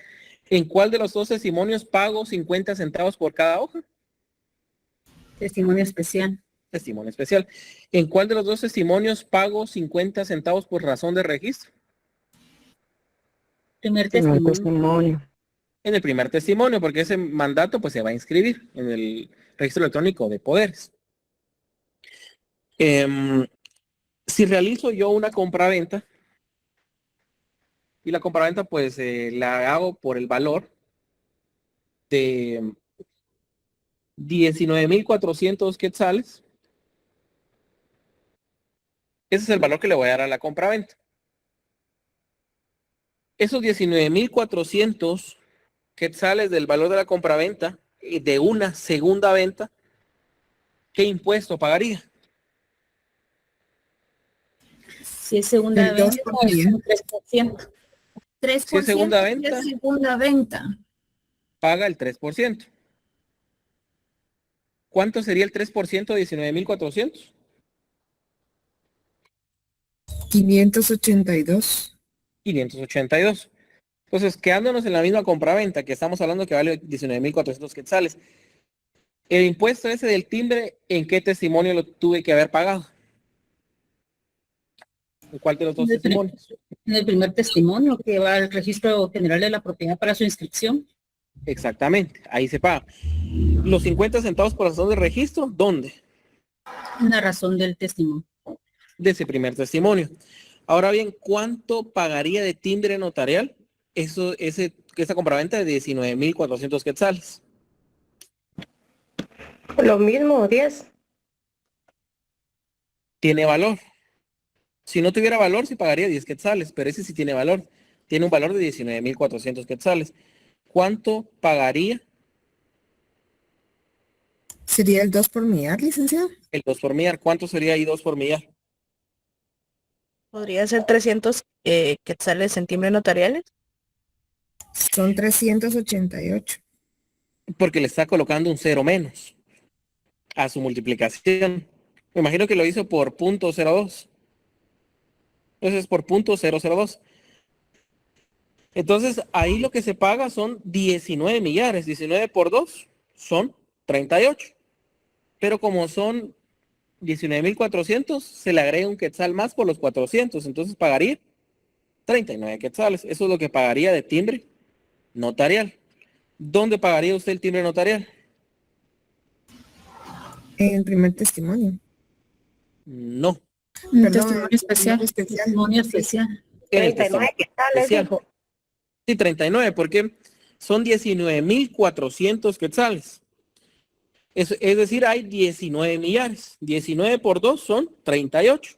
¿En cuál de los 2 testimonios pago 50 centavos por cada hoja? Testimonio especial. Testimonio especial. ¿En cuál de los 2 testimonios pago 50 centavos por razón de registro? Primer testimonio. En el primer testimonio, porque ese mandato pues se va a inscribir en el registro electrónico de poderes. Si realizo yo una compraventa, y la compraventa pues la hago por el valor de 19,400 quetzales, ese es el valor que le voy a dar a la compraventa. Esos 19,400 quetzales del valor de la compraventa de una segunda venta, ¿qué impuesto pagaría? Si es segunda El venta, 2%. 3%. 3%. Si es segunda si es venta, segunda venta. paga el 3%. ¿Cuánto sería el 3% de 19,400? 582. 582. Entonces, quedándonos en la misma compraventa que estamos hablando que vale 19,400 quetzales, el impuesto ese del timbre, ¿en qué testimonio lo tuve que haber pagado? ¿En cuál de los 2 testimonios? En el primer testimonio que va al registro general de la propiedad para su inscripción. Exactamente, ahí se paga. Los 50 centavos por razón de registro, ¿dónde? Una razón del testimonio. De ese primer testimonio. Ahora bien, ¿cuánto pagaría de timbre notarial esa compraventa de 19,400 quetzales? Lo mismo, 10. Tiene valor. Si no tuviera valor, sí pagaría 10 quetzales, pero ese sí tiene valor. Tiene un valor de 19,400 quetzales. ¿cuánto pagaría? ¿Sería el 2 por millar, licenciado? El 2 por millar. ¿Cuánto sería ahí 2 por millar? Podría ser 300 quetzales en timbre notariales. Son 388. Porque le está colocando un cero menos a su multiplicación. Me imagino que lo hizo por 0.02. Entonces por 0.002. Entonces ahí lo que se paga son 19 millares. 19 por 2 son 38. Pero como son 19,400, se le agrega un quetzal más por los 400. Entonces pagaría 39 quetzales. Eso es lo que pagaría de timbre notarial. ¿Dónde pagaría usted el timbre notarial? En el primer testimonio. No. Un Perdón, testimonio especial. Testimonio especial. En el testimonio especial. Sí, 39, porque son 19,400 quetzales. Es decir, hay 19 millares. 19 por 2 son 38.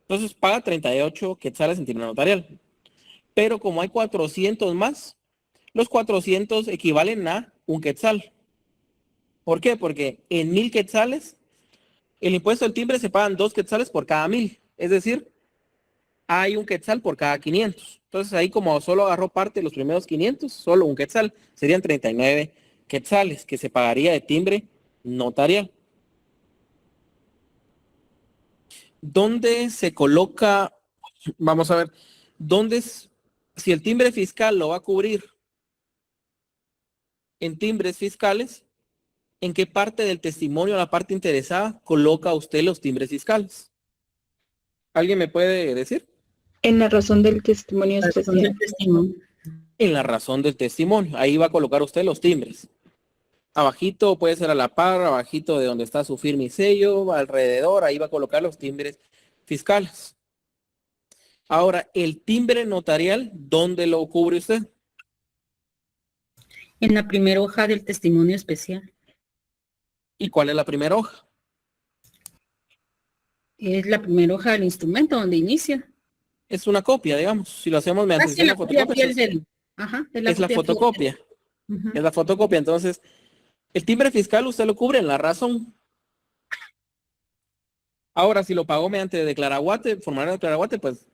Entonces paga 38 quetzales en timbre notarial. Pero como hay 400 más, los 400 equivalen a un quetzal. ¿Por qué? Porque en 1,000 quetzales, el impuesto del timbre se pagan 2 quetzales por cada 1,000. Es decir, hay un quetzal por cada 500. Entonces ahí como solo agarró parte de los primeros 500, solo un quetzal, serían 39 quetzales que se pagaría de timbre notarial. ¿Dónde se coloca? Vamos a ver, ¿dónde es? Si el timbre fiscal lo va a cubrir en timbres fiscales, ¿en qué parte del testimonio, la parte interesada, coloca usted los timbres fiscales? ¿Alguien me puede decir? En la razón del testimonio especial. En la razón del testimonio. Ahí va a colocar usted los timbres. Abajito, puede ser a la par, abajito de donde está su firma y sello, alrededor, ahí va a colocar los timbres fiscales. Ahora, el timbre notarial, ¿dónde lo cubre usted? En la primera hoja del testimonio especial. ¿Y cuál es la primera hoja? Es la primera hoja del instrumento donde inicia. Es una copia, digamos. Si lo hacemos mediante la una fotocopia, es la fotocopia. Es la fotocopia. Entonces, el timbre fiscal usted lo cubre en la razón. Ahora, si lo pagó mediante declaraguate, formulario de declaraguate, pues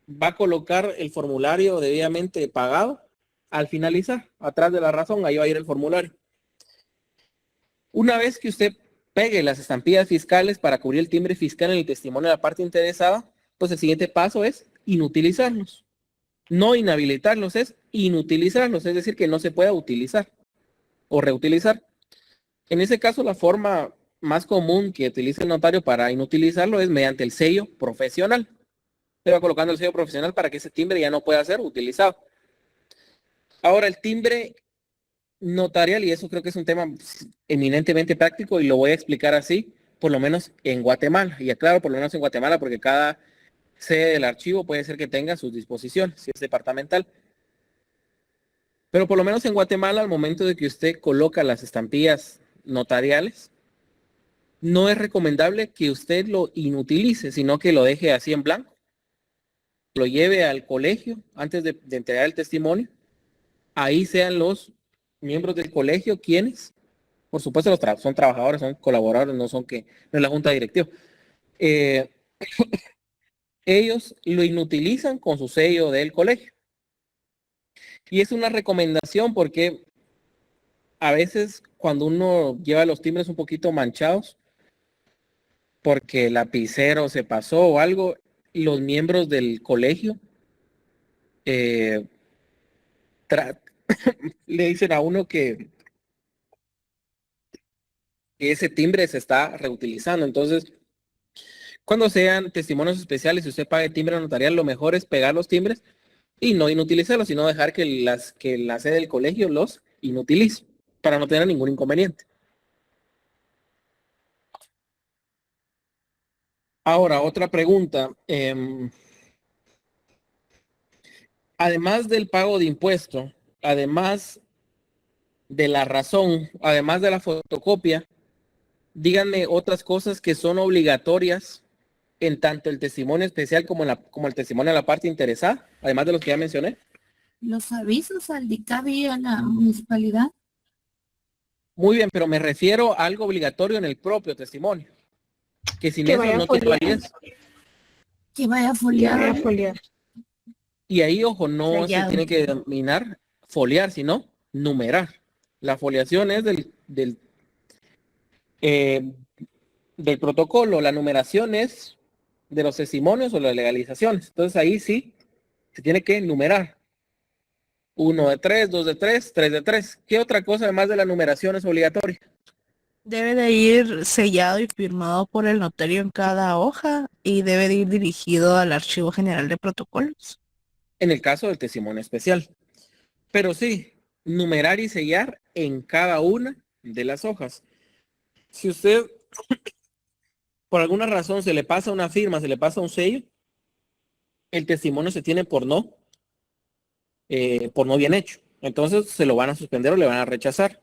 va a colocar el formulario debidamente pagado al finalizar. Atrás de la razón, ahí va a ir el formulario. Una vez que usted pegue las estampillas fiscales para cubrir el timbre fiscal en el testimonio de la parte interesada, pues el siguiente paso es inutilizarlos. No inhabilitarlos, es inutilizarlos, es decir, que no se pueda utilizar o reutilizar. En ese caso, la forma más común que utiliza el notario para inutilizarlo es mediante el sello profesional. Se va colocando el sello profesional para que ese timbre ya no pueda ser utilizado. Ahora, el timbre notarial, y eso creo que es un tema eminentemente práctico y lo voy a explicar así, por lo menos en Guatemala. Y aclaro, por lo menos en Guatemala, porque cada sede del archivo puede ser que tenga sus disposiciones, si es departamental. Pero por lo menos en Guatemala, al momento de que usted coloca las estampillas notariales, no es recomendable que usted lo inutilice, sino que lo deje así en blanco. Lo lleve al colegio antes de entregar el testimonio. Ahí sean los miembros del colegio quienes, por supuesto, son trabajadores, son colaboradores, no es la junta directiva. Ellos lo inutilizan con su sello del colegio. Y es una recomendación porque a veces cuando uno lleva los timbres un poquito manchados, porque el lapicero se pasó o algo, los miembros del colegio le dicen a uno que ese timbre se está reutilizando. Entonces, cuando sean testimonios especiales y usted pague timbre notarial, lo mejor es pegar los timbres y no inutilizarlos, sino dejar que la sede del colegio los inutilice para no tener ningún inconveniente. Ahora, otra pregunta. Además del pago de impuesto, además de la razón, además de la fotocopia, díganme otras cosas que son obligatorias en tanto el testimonio especial como el testimonio de la parte interesada, además de los que ya mencioné. los avisos al DICAB y a la municipalidad. Muy bien, pero me refiero a algo obligatorio en el propio testimonio. Que sin Que eso vaya no tiene foliar. validez. Que vaya Que foliado. vaya a foliar. Y ahí, ojo, no Sellado. se tiene que denominar foliar, sino numerar. La foliación es del protocolo, la numeración es de los testimonios o las legalizaciones. Entonces ahí sí se tiene que numerar. 1 de 3, 2 de 3, 3 de 3. ¿Qué otra cosa además de la numeración es obligatoria? Debe de ir sellado y firmado por el notario en cada hoja y debe de ir dirigido al Archivo General de Protocolos. En el caso del testimonio especial. Pero sí, numerar y sellar en cada una de las hojas. Si usted por alguna razón se le pasa una firma, se le pasa un sello, el testimonio se tiene por no bien hecho. Entonces se lo van a suspender o le van a rechazar.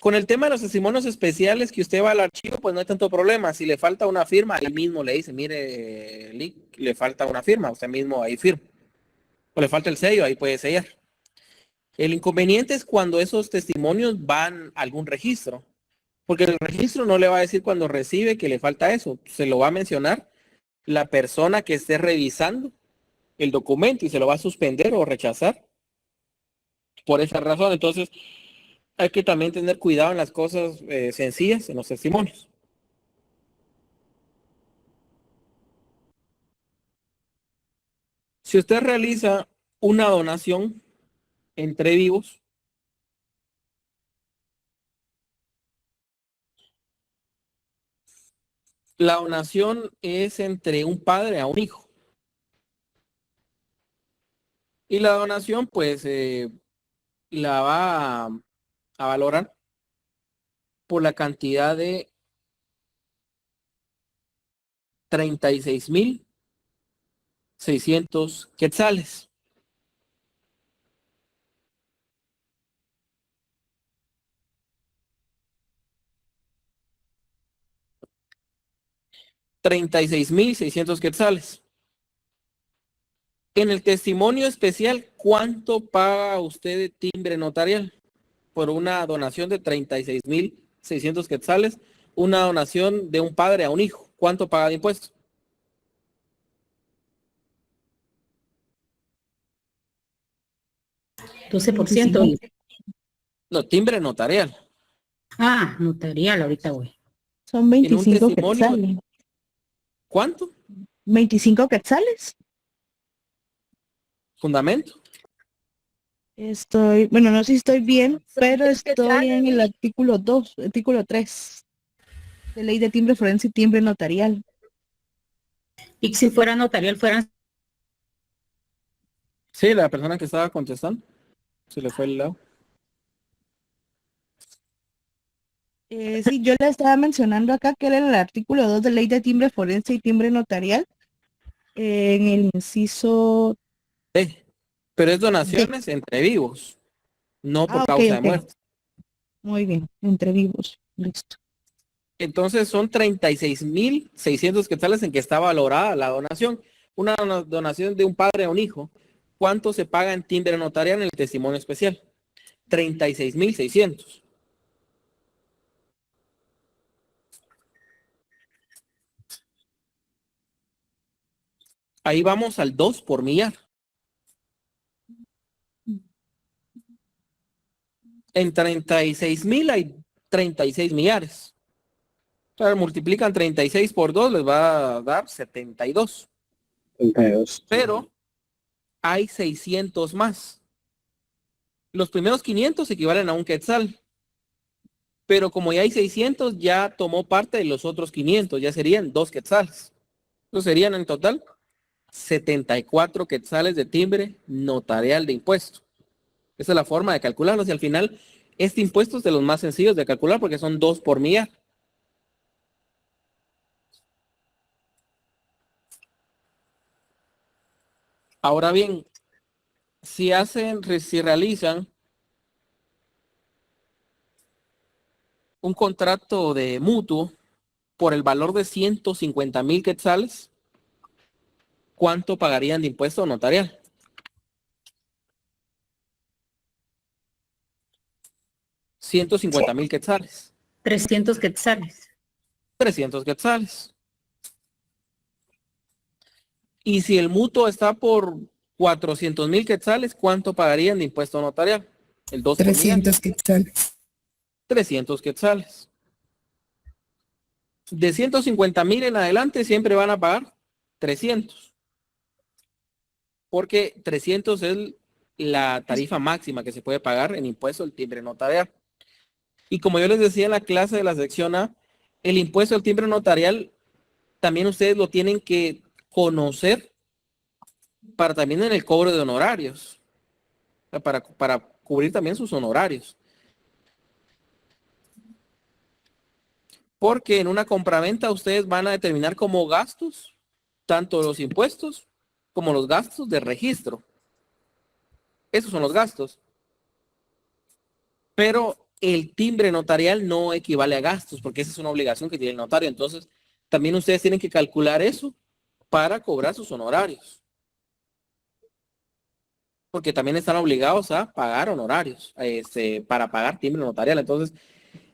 Con el tema de los testimonios especiales que usted va al archivo, pues no hay tanto problema. Si le falta una firma, ahí mismo le dice, mire, le falta una firma, usted mismo ahí firma. O le falta el sello, ahí puede sellar. El inconveniente es cuando esos testimonios van a algún registro, porque el registro no le va a decir cuando recibe que le falta eso, se lo va a mencionar la persona que esté revisando el documento y se lo va a suspender o rechazar por esa razón. Entonces hay que también tener cuidado en las cosas sencillas, en los testimonios. Si usted realiza una donación entre vivos, la donación es entre un padre a un hijo. Y la donación, pues, la va a valorar por la cantidad de 36,600 quetzales. $36,600 En el testimonio especial, ¿cuánto paga usted de timbre notarial por una donación de 36,600 quetzales? Una donación de un padre a un hijo, ¿cuánto paga de impuestos? $12%. No, timbre notarial. Ah, notarial, ahorita voy. Son En un 25 testimonio, quetzales. ¿cuánto? 25 quetzales. Fundamento. Bueno, no sé si estoy bien, pero estoy en el artículo 2, artículo 3 de Ley de Timbre Forense y Timbre Notarial. Y si fuera notarial, fueran... Sí, la persona que estaba contestando. Se le fue el lado. Sí, yo le estaba mencionando acá que era el artículo 2 de Ley de Timbre Forense y Timbre Notarial. En el inciso... Pero es donaciones entre vivos, no por ok, causa de ok. muerte. Muy bien, entre vivos. Listo. Entonces son 36,600 quetzales en que está valorada la donación. Una donación de un padre a un hijo. ¿Cuánto se paga en timbre notarial en el testimonio especial? 36,600. Ahí vamos al 2 por millar. En 36,000 hay 36 millares. Claro, multiplican 36 por 2, les va a dar 72. 32. Pero hay 600 más. Los primeros 500 equivalen a un quetzal. Pero como ya hay 600, ya tomó parte de los otros 500. Ya serían 2 quetzales. Entonces serían en total 74 quetzales de timbre notarial de impuesto. Esa es la forma de calcularlos. Y al final, este impuesto es de los más sencillos de calcular porque son 2 por millar. Ahora bien, si realizan un contrato de mutuo por el valor de 150,000 quetzales, ¿cuánto pagarían de impuesto notarial? 150,000 quetzales. 300 quetzales. 300 quetzales. Y si el mutuo está por 400,000 quetzales, ¿cuánto pagarían de impuesto notarial? El 2%. 300 quetzales. 300 quetzales. De 150,000 en adelante siempre van a pagar 300. Porque 300 es la tarifa máxima que se puede pagar en impuesto al timbre notarial. Y como yo les decía en la clase de la sección A, el impuesto al timbre notarial también ustedes lo tienen que conocer para también en el cobro de honorarios. O sea, para cubrir también sus honorarios. Porque en una compraventa ustedes van a determinar como gastos tanto los impuestos como los gastos de registro. Esos son los gastos. Pero el timbre notarial no equivale a gastos, porque esa es una obligación que tiene el notario. Entonces, también ustedes tienen que calcular eso para cobrar sus honorarios. Porque también están obligados a pagar honorarios para pagar timbre notarial. Entonces,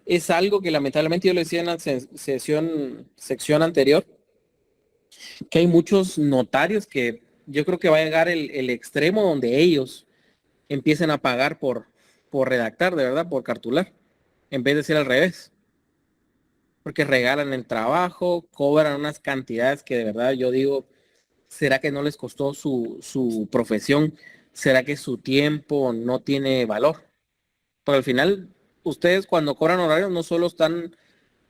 es algo que lamentablemente yo le decía en la sección anterior, que hay muchos notarios que yo creo que va a llegar el extremo donde ellos empiecen a pagar por redactar, de verdad, por cartular, en vez de ser al revés. Porque regalan el trabajo, cobran unas cantidades que de verdad yo digo, ¿será que no les costó su profesión? ¿Será que su tiempo no tiene valor? Porque al final, ustedes cuando cobran horarios no solo están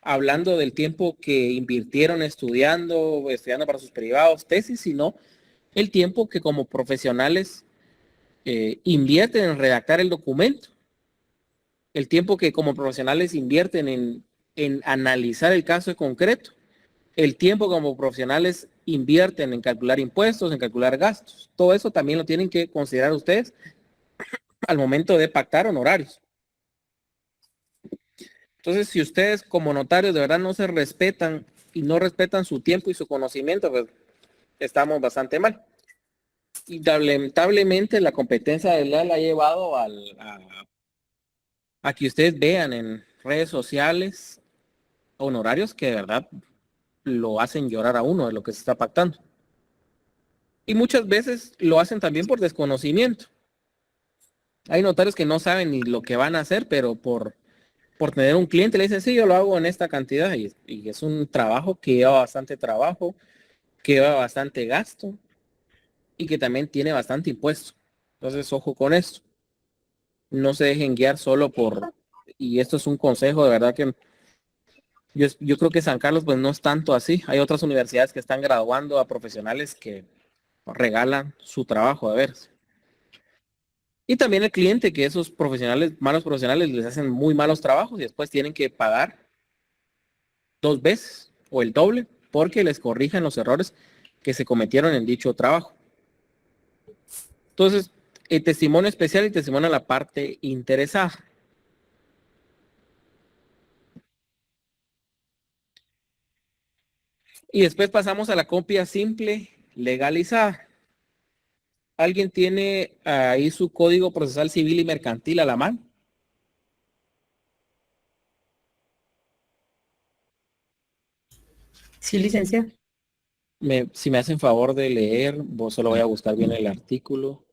hablando del tiempo que invirtieron estudiando para sus privados, tesis, sino el tiempo que como profesionales invierten en redactar el documento, el tiempo que como profesionales invierten en analizar el caso en concreto, el tiempo como profesionales invierten en calcular impuestos, en calcular gastos. Todo eso también lo tienen que considerar ustedes al momento de pactar honorarios. Entonces, si ustedes como notarios de verdad no se respetan y no respetan su tiempo y su conocimiento, pues estamos bastante mal. Y lamentablemente la competencia de la ha llevado a que ustedes vean en redes sociales honorarios que de verdad lo hacen llorar a uno de lo que se está pactando. Y muchas veces lo hacen también por desconocimiento. Hay notarios que no saben ni lo que van a hacer, pero por tener un cliente le dicen, sí, yo lo hago en esta cantidad. Y es un trabajo que lleva bastante trabajo, que lleva bastante gasto y que también tiene bastante impuesto. Entonces, ojo con esto. No se dejen guiar solo y esto es un consejo de verdad que yo creo que San Carlos pues no es tanto así. Hay otras universidades que están graduando a profesionales que regalan su trabajo, a ver. Y también el cliente, que esos malos profesionales les hacen muy malos trabajos y después tienen que pagar 2 veces o el doble porque les corrijan los errores que se cometieron en dicho trabajo. Entonces, el testimonio especial y testimonio a la parte interesada. Y después pasamos a la copia simple legalizada. ¿Alguien tiene ahí su código procesal civil y mercantil a la mano? Sí, licenciado. Si me hacen favor de leer, vos solo voy a buscar bien el artículo.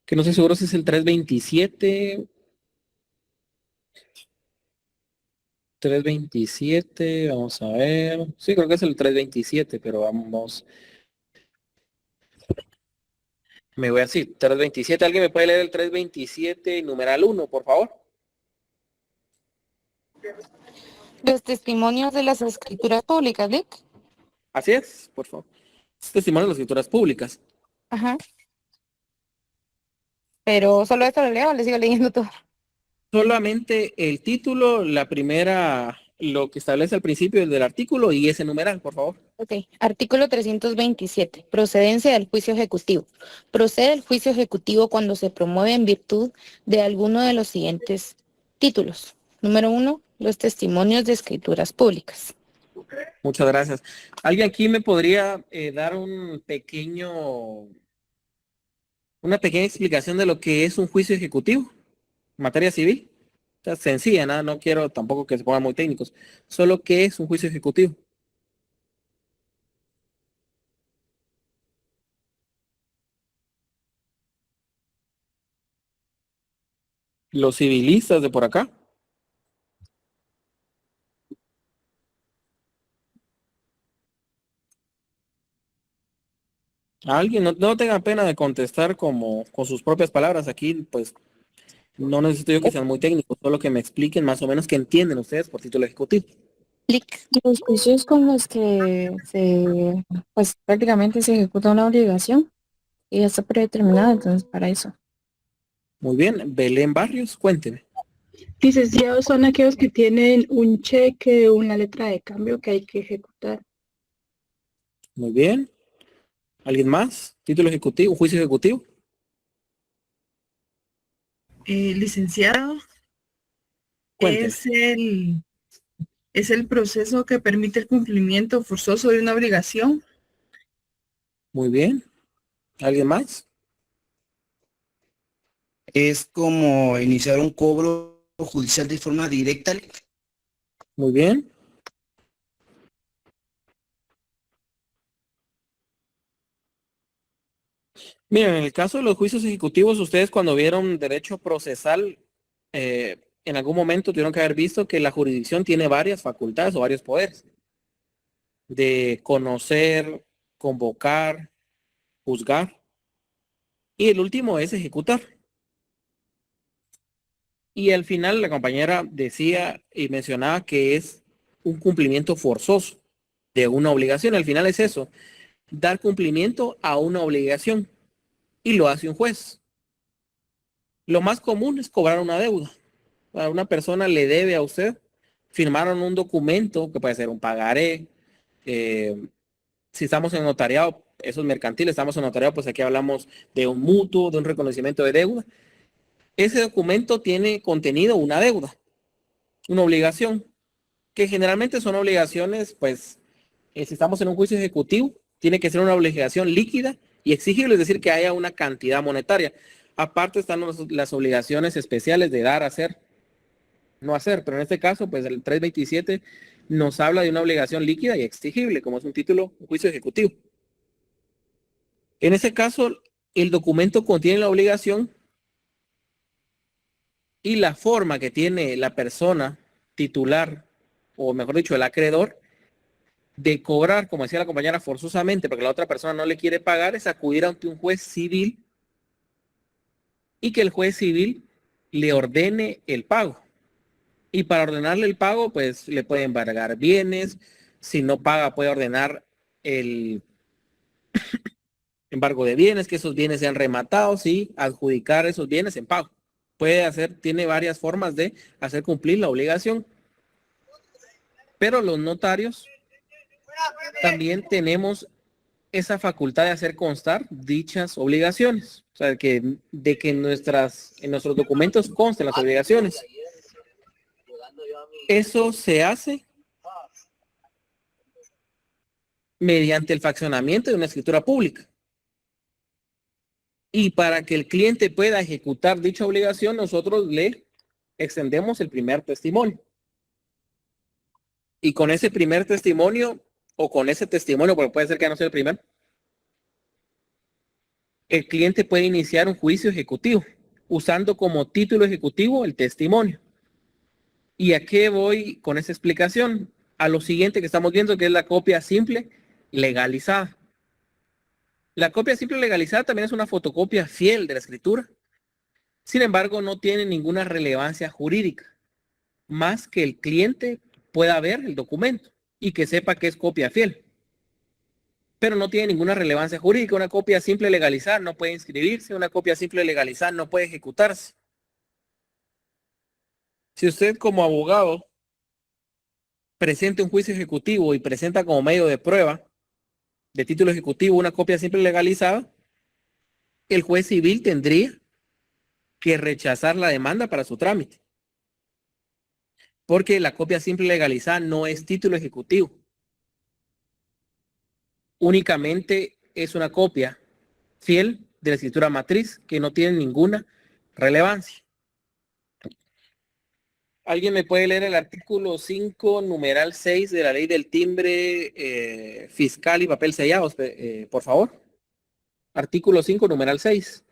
Que no sé seguro si es el 327. 327, vamos a ver. Sí, creo que es el 327, pero vamos. Me voy así, 327. ¿Alguien me puede leer el 327, numeral 1, por favor? Los testimonios de las escrituras públicas, Vic. Así es, por favor. Testimonio de las escrituras públicas. Ajá. Pero solo esto lo leo o le sigo leyendo todo. Solamente el título, la primera, lo que establece al principio del artículo y ese numeral, por favor. Ok, artículo 327, procedencia del juicio ejecutivo. Procede el juicio ejecutivo cuando se promueve en virtud de alguno de los siguientes títulos. Número 1, los testimonios de escrituras públicas. Muchas gracias. ¿Alguien aquí me podría dar una pequeña explicación de lo que es un juicio ejecutivo? ¿Materia civil? sea, sencilla, nada, no quiero tampoco que se pongan muy técnicos. Solo que es un juicio ejecutivo. Los civilistas de por acá. Alguien, no tengan pena de contestar como con sus propias palabras. Aquí, pues, no necesito yo que sean muy técnicos, solo que me expliquen más o menos que entienden ustedes por título ejecutivo. Los juicios con los que pues prácticamente se ejecuta una obligación y ya está predeterminada, entonces para eso. Muy bien, Belén Barrios, cuénteme. Licenciados son aquellos que tienen un cheque, una letra de cambio que hay que ejecutar. Muy bien. ¿Alguien más? ¿Título ejecutivo? ¿Juicio ejecutivo? Licenciado, Cuénteme. es el proceso que permite el cumplimiento forzoso de una obligación. Muy bien. ¿Alguien más? Es como iniciar un cobro judicial de forma directa. Muy bien. Miren, en el caso de los juicios ejecutivos, ustedes cuando vieron derecho procesal, en algún momento tuvieron que haber visto que la jurisdicción tiene varias facultades o varios poderes. De conocer, convocar, juzgar. Y el último es ejecutar. Y al final la compañera decía y mencionaba que es un cumplimiento forzoso de una obligación. Al final es eso, dar cumplimiento a una obligación. Y lo hace un juez. Lo más común es cobrar una deuda. A una persona le debe a usted, firmaron un documento que puede ser un pagaré. Si estamos en notariado, eso es mercantil, estamos en notariado, pues aquí hablamos de un mutuo, de un reconocimiento de deuda. Ese documento tiene contenido una deuda, una obligación, que generalmente son obligaciones, pues, si estamos en un juicio ejecutivo, tiene que ser una obligación líquida y exigible, es decir, que haya una cantidad monetaria. Aparte están las obligaciones especiales de dar, hacer, no hacer, pero en este caso, pues el 327 nos habla de una obligación líquida y exigible, como es un título, un juicio ejecutivo. En ese caso, el documento contiene la obligación y la forma que tiene la persona titular, o mejor dicho, el acreedor, de cobrar, como decía la compañera, forzosamente, porque la otra persona no le quiere pagar, es acudir ante un juez civil y que el juez civil le ordene el pago. Y para ordenarle el pago, pues le puede embargar bienes. Si no paga, puede ordenar el embargo de bienes, que esos bienes sean rematados y adjudicar esos bienes en pago. Tiene varias formas de hacer cumplir la obligación. Pero los notarios también tenemos esa facultad de hacer constar dichas obligaciones. O sea, de que en nuestros documentos consten las obligaciones. Eso se hace mediante el fraccionamiento de una escritura pública. Y para que el cliente pueda ejecutar dicha obligación, nosotros le extendemos el primer testimonio. Y con ese primer testimonio, o con ese testimonio, porque puede ser que no sea el primero, el cliente puede iniciar un juicio ejecutivo, usando como título ejecutivo el testimonio. ¿Y a qué voy con esa explicación? A lo siguiente que estamos viendo, que es la copia simple legalizada. La copia simple legalizada también es una fotocopia fiel de la escritura. Sin embargo, no tiene ninguna relevancia jurídica, más que el cliente pueda ver el documento y que sepa que es copia fiel. Pero no tiene ninguna relevancia jurídica. Una copia simple legalizada no puede inscribirse, una copia simple legalizada no puede ejecutarse. Si usted como abogado presenta un juicio ejecutivo y presenta como medio de prueba de título ejecutivo una copia simple legalizada, el juez civil tendría que rechazar la demanda para su trámite. Porque la copia simple legalizada no es título ejecutivo. Únicamente es una copia fiel de la escritura matriz que no tiene ninguna relevancia. ¿Alguien me puede leer el artículo 5, numeral 6 de la ley del timbre fiscal y papel sellado, por favor? Artículo 5, numeral 6.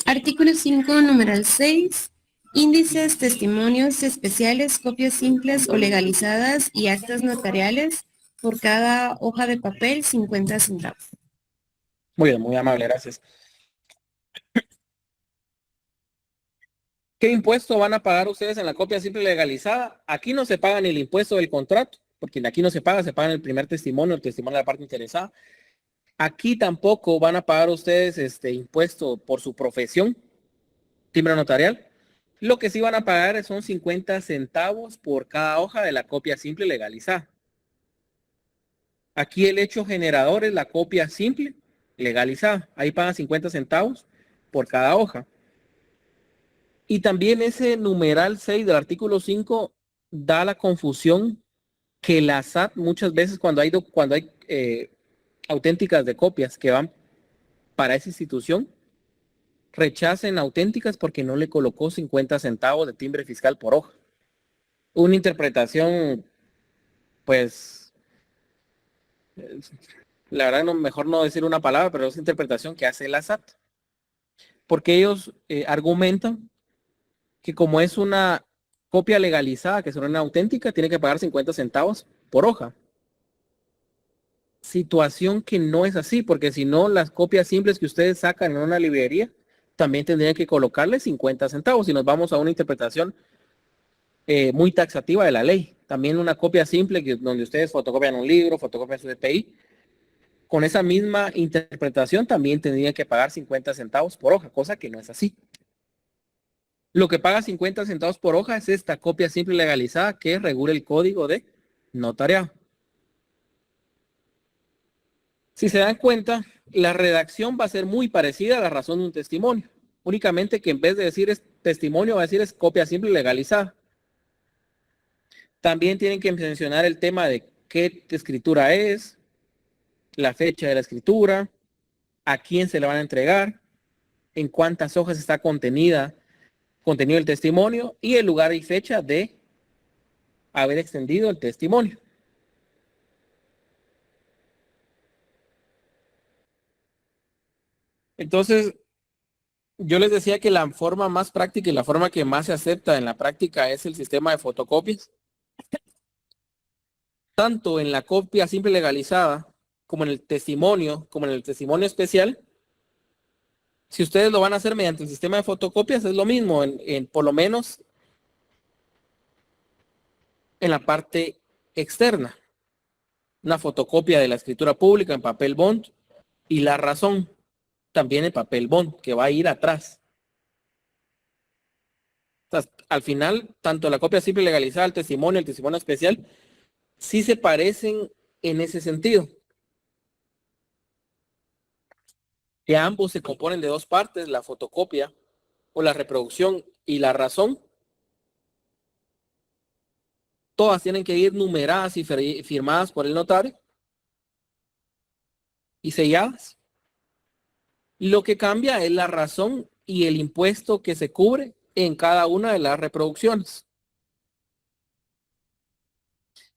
Artículo 5, numeral 6. Índices, testimonios especiales, copias simples o legalizadas y actas notariales por cada hoja de papel, 50 centavos. Muy bien, muy amable, gracias. ¿Qué impuesto van a pagar ustedes en la copia simple legalizada? Aquí no se paga ni el impuesto del contrato, porque aquí no se paga en el primer testimonio, el testimonio de la parte interesada. Aquí tampoco van a pagar ustedes impuesto por su profesión, timbre notarial. Lo que sí van a pagar son 50 centavos por cada hoja de la copia simple legalizada. Aquí el hecho generador es la copia simple legalizada. Ahí pagan 50 centavos por cada hoja. Y también ese numeral 6 del artículo 5 da la confusión que la SAT muchas veces cuando hay auténticas de copias que van para esa institución, rechacen auténticas porque no le colocó 50 centavos de timbre fiscal por hoja. Una interpretación, pues, la verdad mejor no decir una palabra, pero es interpretación que hace la SAT. Porque ellos argumentan que como es una copia legalizada, que es una auténtica, tiene que pagar 50 centavos por hoja. Situación que no es así, porque si no, las copias simples que ustedes sacan en una librería también tendrían que colocarle 50 centavos. Si nos vamos a una interpretación muy taxativa de la ley. También una copia simple donde ustedes fotocopian un libro, fotocopian su DPI, con esa misma interpretación también tendrían que pagar 50 centavos por hoja, cosa que no es así. Lo que paga 50 centavos por hoja es esta copia simple legalizada que regula el código de notariado. Si se dan cuenta, la redacción va a ser muy parecida a la razón de un testimonio. Únicamente que en vez de decir es testimonio, va a decir es copia simple legalizada. También tienen que mencionar el tema de qué escritura es, la fecha de la escritura, a quién se le van a entregar, en cuántas hojas está contenido el testimonio y el lugar y fecha de haber extendido el testimonio. Entonces, yo les decía que la forma más práctica y la forma que más se acepta en la práctica es el sistema de fotocopias. Tanto en la copia simple legalizada como en el testimonio especial. Si ustedes lo van a hacer mediante el sistema de fotocopias, es lo mismo, por lo menos en la parte externa. Una fotocopia de la escritura pública en papel bond y la razón también en papel bond, que va a ir atrás. O sea, al final, tanto la copia simple legalizada, el testimonio especial, sí se parecen en ese sentido. Que ambos se componen de dos partes, la fotocopia o la reproducción y la razón. Todas tienen que ir numeradas y firmadas por el notario y selladas. Lo que cambia es la razón y el impuesto que se cubre en cada una de las reproducciones.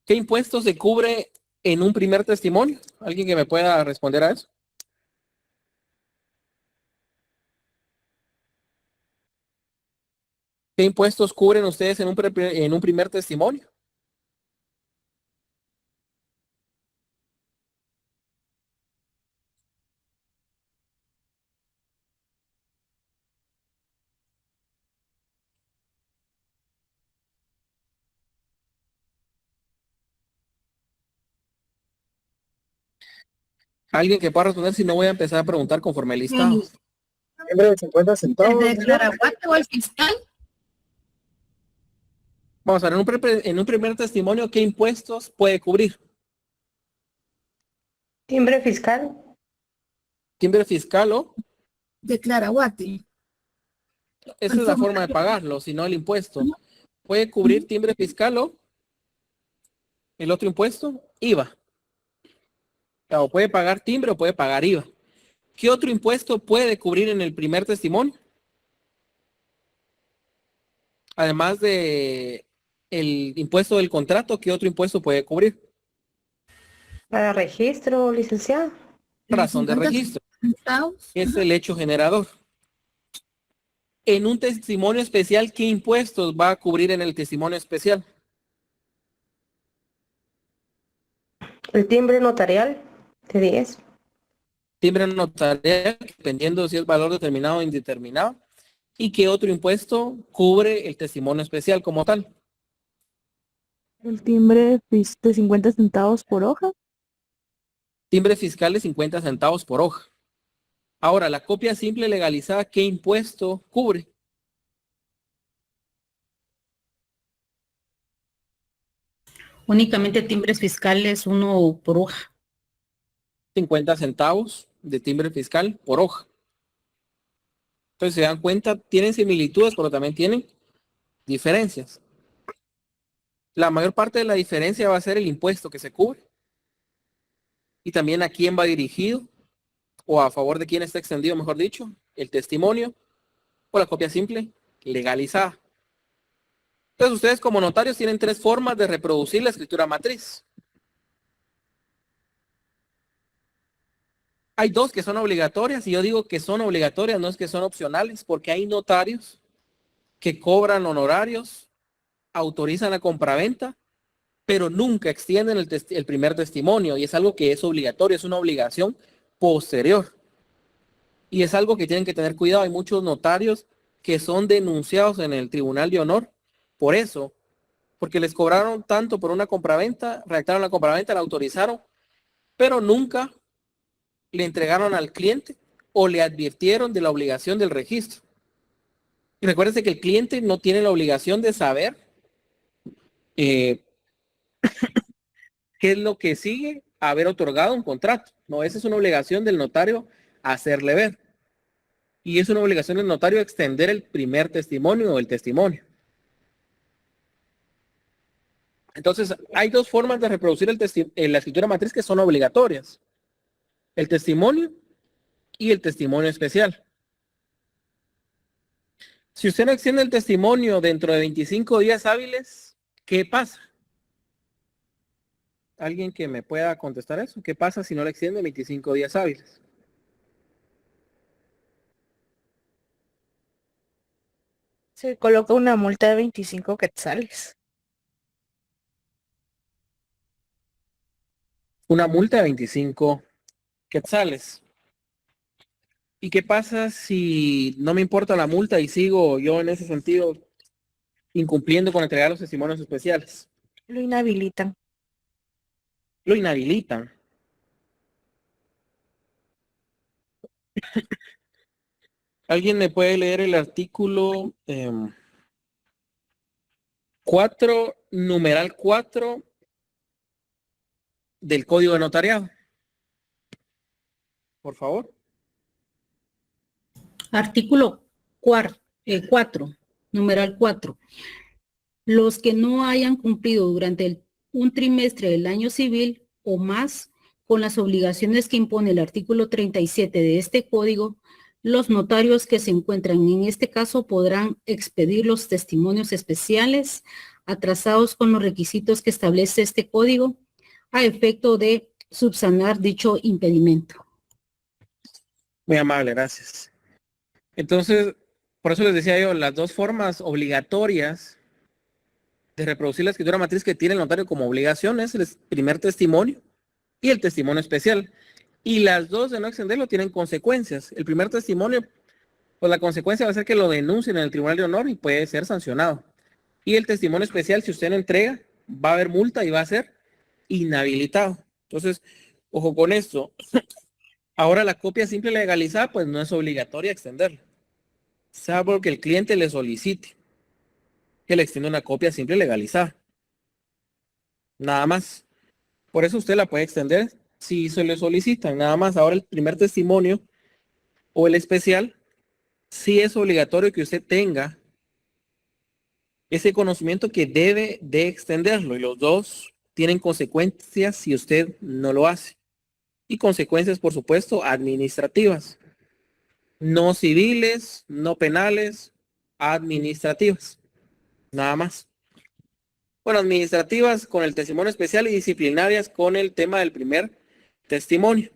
¿Qué impuesto se cubre en un primer testimonio? ¿Alguien que me pueda responder a eso? ¿Qué impuestos cubren ustedes en un primer testimonio? Alguien que pueda responder, si no voy a empezar a preguntar conforme el listado. De 50 centavos. ¿El de Claraguate o el fiscal? Vamos a ver, en un primer testimonio, ¿qué impuestos puede cubrir? Timbre fiscal. Timbre fiscal o... De Claraguate. Esa es la forma de pagarlo, si no el impuesto. Puede cubrir timbre fiscal o el otro impuesto, IVA. O puede pagar timbre o puede pagar IVA. ¿Qué otro impuesto puede cubrir en el primer testimonio? Además de el impuesto del contrato, ¿qué otro impuesto puede cubrir? Para registro, licenciado. Razón de registro. Es el hecho generador. En un testimonio especial, ¿qué impuestos va a cubrir en el testimonio especial? El timbre notarial de 10. Timbre notarial, dependiendo si es valor determinado o indeterminado. ¿Y qué otro impuesto cubre el testimonio especial como tal? El timbre de 50 centavos por hoja. Timbre fiscal de 50 centavos por hoja. Ahora, la copia simple legalizada, ¿qué impuesto cubre? Únicamente timbres fiscales, 1 por hoja. 50 centavos de timbre fiscal por hoja. Entonces, se dan cuenta, tienen similitudes, pero también tienen diferencias. La mayor parte de la diferencia va a ser el impuesto que se cubre. Y también a quién va dirigido, o a favor de quién está extendido, mejor dicho, el testimonio o la copia simple legalizada. Entonces, ustedes como notarios tienen 3 formas de reproducir la escritura matriz. Hay 2 que son obligatorias, y yo digo que son obligatorias, no es que son opcionales, porque hay notarios que cobran honorarios, autorizan la compraventa, pero nunca extienden el primer testimonio, y es algo que es obligatorio, es una obligación posterior. Y es algo que tienen que tener cuidado. Hay muchos notarios que son denunciados en el Tribunal de Honor por eso, porque les cobraron tanto por una compraventa, redactaron la compraventa, la autorizaron, pero nunca le entregaron al cliente o le advirtieron de la obligación del registro. Y recuérdense que el cliente no tiene la obligación de saber qué es lo que sigue a haber otorgado un contrato. No, esa es una obligación del notario hacerle ver. Y es una obligación del notario extender el primer testimonio o el testimonio. Entonces, hay 2 formas de reproducir la escritura matriz que son obligatorias. El testimonio y el testimonio especial. Si usted no extiende el testimonio dentro de 25 días hábiles, ¿qué pasa? ¿Alguien que me pueda contestar eso? ¿Qué pasa si no lo extiende 25 días hábiles? Se coloca una multa de 25 quetzales. Una multa de 25 quetzales. ¿Y qué pasa si no me importa la multa y sigo yo en ese sentido incumpliendo con entregar los testimonios especiales? Lo inhabilitan. Lo inhabilitan. ¿Alguien me puede leer el artículo 4, numeral 4 del Código de Notariado? Por favor. Artículo 4, numeral 4. Los que no hayan cumplido durante un trimestre del año civil o más con las obligaciones que impone el artículo 37 de este código, los notarios que se encuentran en este caso podrán expedir los testimonios especiales atrasados con los requisitos que establece este código a efecto de subsanar dicho impedimento. Muy amable, gracias. Entonces, por eso les decía yo, las 2 formas obligatorias de reproducir la escritura matriz que tiene el notario como obligación es el primer testimonio y el testimonio especial. Y las 2 de no extenderlo tienen consecuencias. El primer testimonio, pues la consecuencia va a ser que lo denuncien en el Tribunal de Honor y puede ser sancionado. Y el testimonio especial, si usted no entrega, va a haber multa y va a ser inhabilitado. Entonces, ojo con esto. Ahora la copia simple legalizada, pues no es obligatoria extenderla, salvo que el cliente le solicite que le extienda una copia simple legalizada. Nada más. Por eso usted la puede extender si se le solicitan. Nada más. Ahora el primer testimonio o el especial, sí es obligatorio que usted tenga ese conocimiento que debe de extenderlo. Y los 2 tienen consecuencias si usted no lo hace. y consecuencias, por supuesto, administrativas. No civiles, no penales, administrativas. Nada más. Bueno, administrativas con el testimonio especial y disciplinarias con el tema del primer testimonio.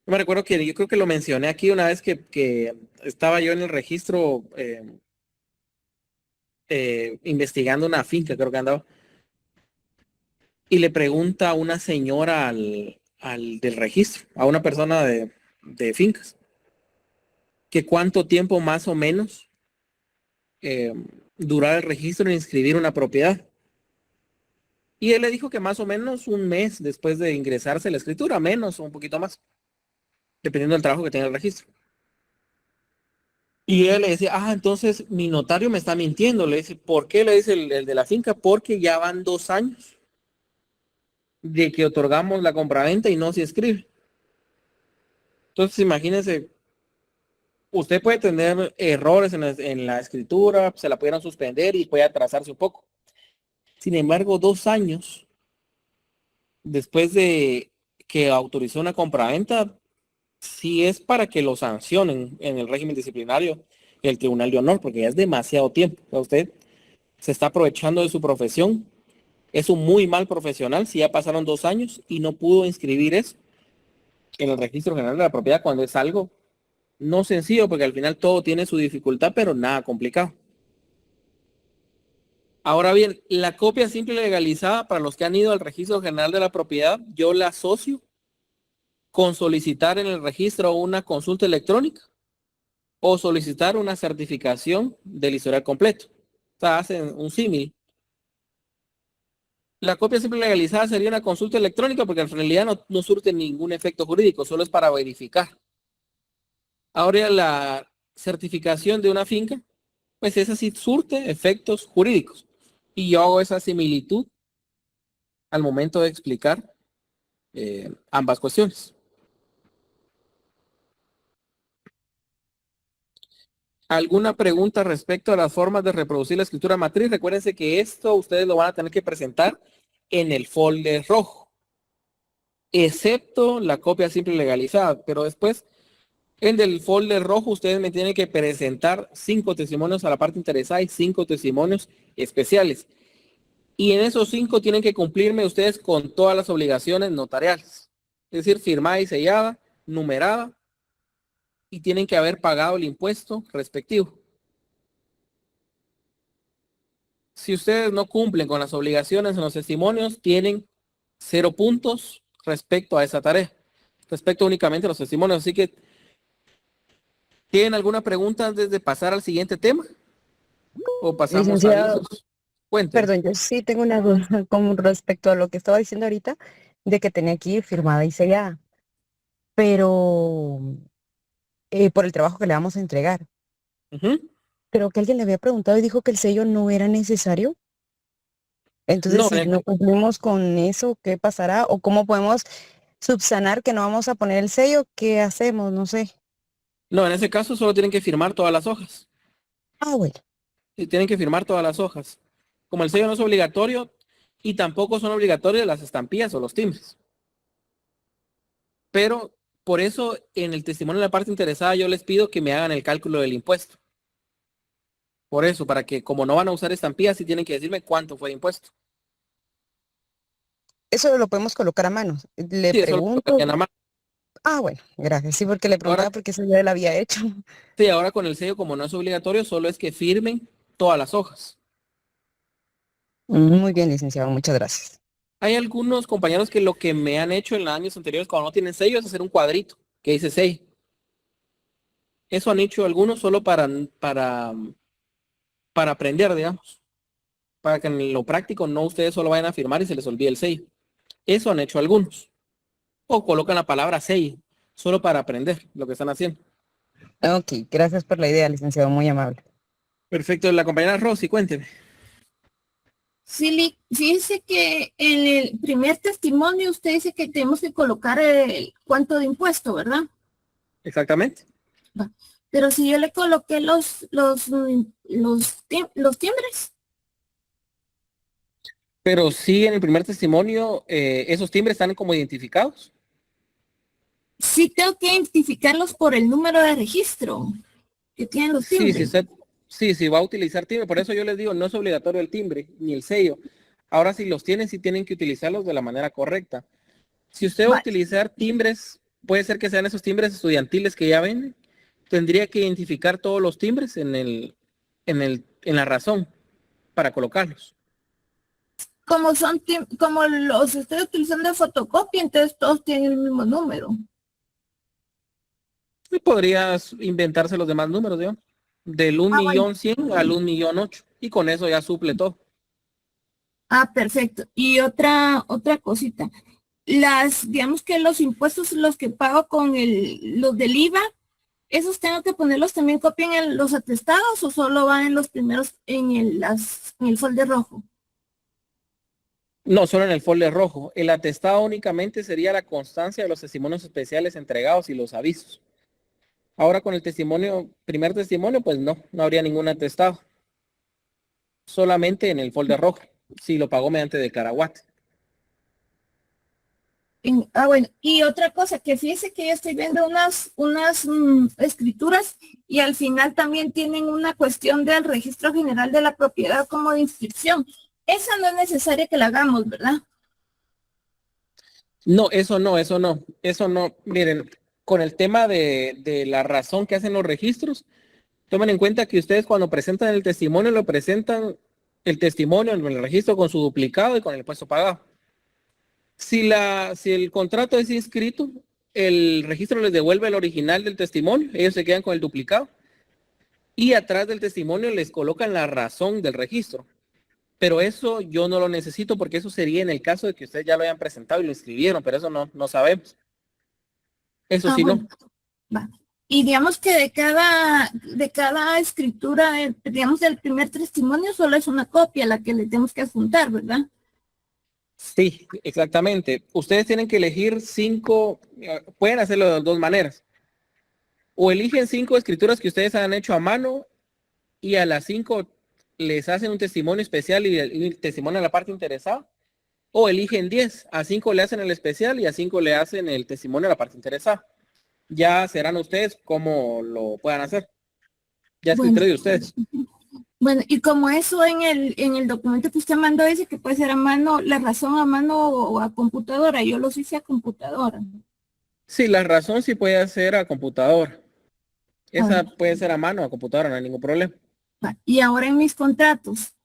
Yo me recuerdo que yo creo que lo mencioné aquí una vez que estaba yo en el registro investigando una finca, creo que andaba. Y le pregunta a una señora al del registro, a una persona de fincas, que cuánto tiempo más o menos duraba el registro en inscribir una propiedad. Y él le dijo que más o menos un mes después de ingresarse la escritura, menos o un poquito más, dependiendo del trabajo que tenga el registro. Y él le decía, entonces mi notario me está mintiendo. Le dice, ¿por qué? Le dice el de la finca, porque ya van 2 años de que otorgamos la compraventa y no se escribe. Entonces imagínense, usted puede tener errores en la escritura, se la pudieran suspender y puede atrasarse un poco. Sin embargo, 2 años después de que autorizó una compraventa, sí es para que lo sancionen en el régimen disciplinario el Tribunal de Honor, porque ya es demasiado tiempo. O sea, usted se está aprovechando de su profesión. Es un muy mal profesional si ya pasaron 2 años y no pudo inscribir eso en el Registro General de la Propiedad cuando es algo no sencillo, porque al final todo tiene su dificultad, pero nada complicado. Ahora bien, la copia simple legalizada, para los que han ido al Registro General de la Propiedad, yo la asocio con solicitar en el registro una consulta electrónica o solicitar una certificación del historial completo. O sea, hacen un símil. La copia simple legalizada sería una consulta electrónica porque en realidad no surte ningún efecto jurídico, solo es para verificar. Ahora la certificación de una finca, pues esa sí surte efectos jurídicos. Y yo hago esa similitud al momento de explicar ambas cuestiones. ¿Alguna pregunta respecto a las formas de reproducir la escritura matriz? Recuérdense que esto ustedes lo van a tener que presentar en el folder rojo, excepto la copia simple legalizada, pero después en el folder rojo ustedes me tienen que presentar 5 testimonios a la parte interesada y 5 testimonios especiales. Y en esos 5 tienen que cumplirme ustedes con todas las obligaciones notariales. Es decir, firmada y sellada, numerada, y tienen que haber pagado el impuesto respectivo. Si ustedes no cumplen con las obligaciones en los testimonios, tienen 0 puntos respecto a esa tarea, respecto únicamente a los testimonios. Así que, ¿tienen alguna pregunta antes de pasar al siguiente tema? ¿O pasamos a avisos? Cuéntenme. Perdón, yo sí tengo una duda con respecto a lo que estaba diciendo ahorita, de que tenía aquí firmada y sellada, pero por el trabajo que le vamos a entregar. Creo que alguien le había preguntado y dijo que el sello no era necesario. Entonces, si no cumplimos con eso, ¿qué pasará? ¿O cómo podemos subsanar que no vamos a poner el sello? ¿Qué hacemos? No sé. No, en ese caso solo tienen que firmar todas las hojas. Bueno. Sí, tienen que firmar todas las hojas. Como el sello no es obligatorio y tampoco son obligatorias las estampillas o los timbres. Pero por eso en el testimonio de la parte interesada yo les pido que me hagan el cálculo del impuesto. Por eso, para que como no van a usar estampillas, sí tienen que decirme cuánto fue de impuesto. Eso lo podemos colocar a mano. Le Sí, pregunto. eso lo a mano. Bueno, gracias. Sí, porque le preguntaba porque eso ya lo había hecho. Sí, ahora con el sello, como no es obligatorio, solo es que firmen todas las hojas. Muy bien, licenciado. Muchas gracias. Hay algunos compañeros que lo que me han hecho en los años anteriores cuando no tienen sello es hacer un cuadrito que dice sello. Eso han hecho algunos solo para aprender, digamos. Para que en lo práctico no ustedes solo vayan a firmar y se les olvide el sello. Eso han hecho algunos. O colocan la palabra sello, solo para aprender lo que están haciendo. Ok, gracias por la idea, licenciado, muy amable. Perfecto, la compañera Rosy, cuénteme. Sí, fíjese que en el primer testimonio usted dice que tenemos que colocar el cuánto de impuesto, ¿verdad? Exactamente. Pero si yo le coloqué los timbres. Pero sí, en el primer testimonio, esos timbres están como identificados. Sí tengo que identificarlos por el número de registro que tienen los timbres. Sí, va a utilizar timbre. Por eso yo les digo, no es obligatorio el timbre ni el sello. Ahora, si los tienen, sí tienen que utilizarlos de la manera correcta. Si usted va a utilizar timbres, puede ser que sean esos timbres estudiantiles que ya venden. Tendría que identificar todos los timbres en la razón para colocarlos. Como como los estoy utilizando de fotocopia, entonces todos tienen el mismo número. Y podrías inventarse los demás números, ¿no? Del 1.100.000 al 1.000.008. Y con eso ya suple todo. Ah, perfecto. Y otra cosita. Digamos que los impuestos, los que pago con los del IVA, ¿esos tengo que ponerlos también copia en los atestados o solo van en los primeros en el folder rojo? No, solo en el folder rojo. El atestado únicamente sería la constancia de los testimonios especiales entregados y los avisos. Ahora con el primer testimonio, pues no habría ningún atestado. Solamente en el folder rojo, si lo pagó mediante declaraguate. Bueno, y otra cosa, que fíjese que yo estoy viendo unas escrituras y al final también tienen una cuestión del registro general de la propiedad como de inscripción. Esa no es necesaria que la hagamos, ¿verdad? No, eso no. Miren, con el tema de la razón que hacen los registros, tomen en cuenta que ustedes cuando presentan el testimonio, lo presentan el testimonio en el registro con su duplicado y con el impuesto pagado. Si el contrato es inscrito, el registro les devuelve el original del testimonio, ellos se quedan con el duplicado y atrás del testimonio les colocan la razón del registro. Pero eso yo no lo necesito porque eso sería en el caso de que ustedes ya lo hayan presentado y lo inscribieron, pero eso no sabemos. Eso sí, bueno, no. Va. Y digamos que de cada escritura, digamos del primer testimonio, solo es una copia la que le tenemos que adjuntar, ¿verdad? Sí, exactamente. Ustedes tienen que elegir 5, pueden hacerlo de dos maneras. O eligen 5 escrituras que ustedes han hecho a mano y a las 5 les hacen un testimonio especial y el testimonio a la parte interesada. O eligen 10, a 5 le hacen el especial y a 5 le hacen el testimonio a la parte interesada. Ya serán ustedes cómo lo puedan hacer. Ya es criterio de ustedes. Bueno, y como eso en el documento que usted mandó dice que puede ser a mano, la razón a mano o a computadora, yo los hice a computadora. Sí, la razón sí puede ser a computadora. Esa puede ser a mano o a computadora, no hay ningún problema. Y ahora en mis contratos,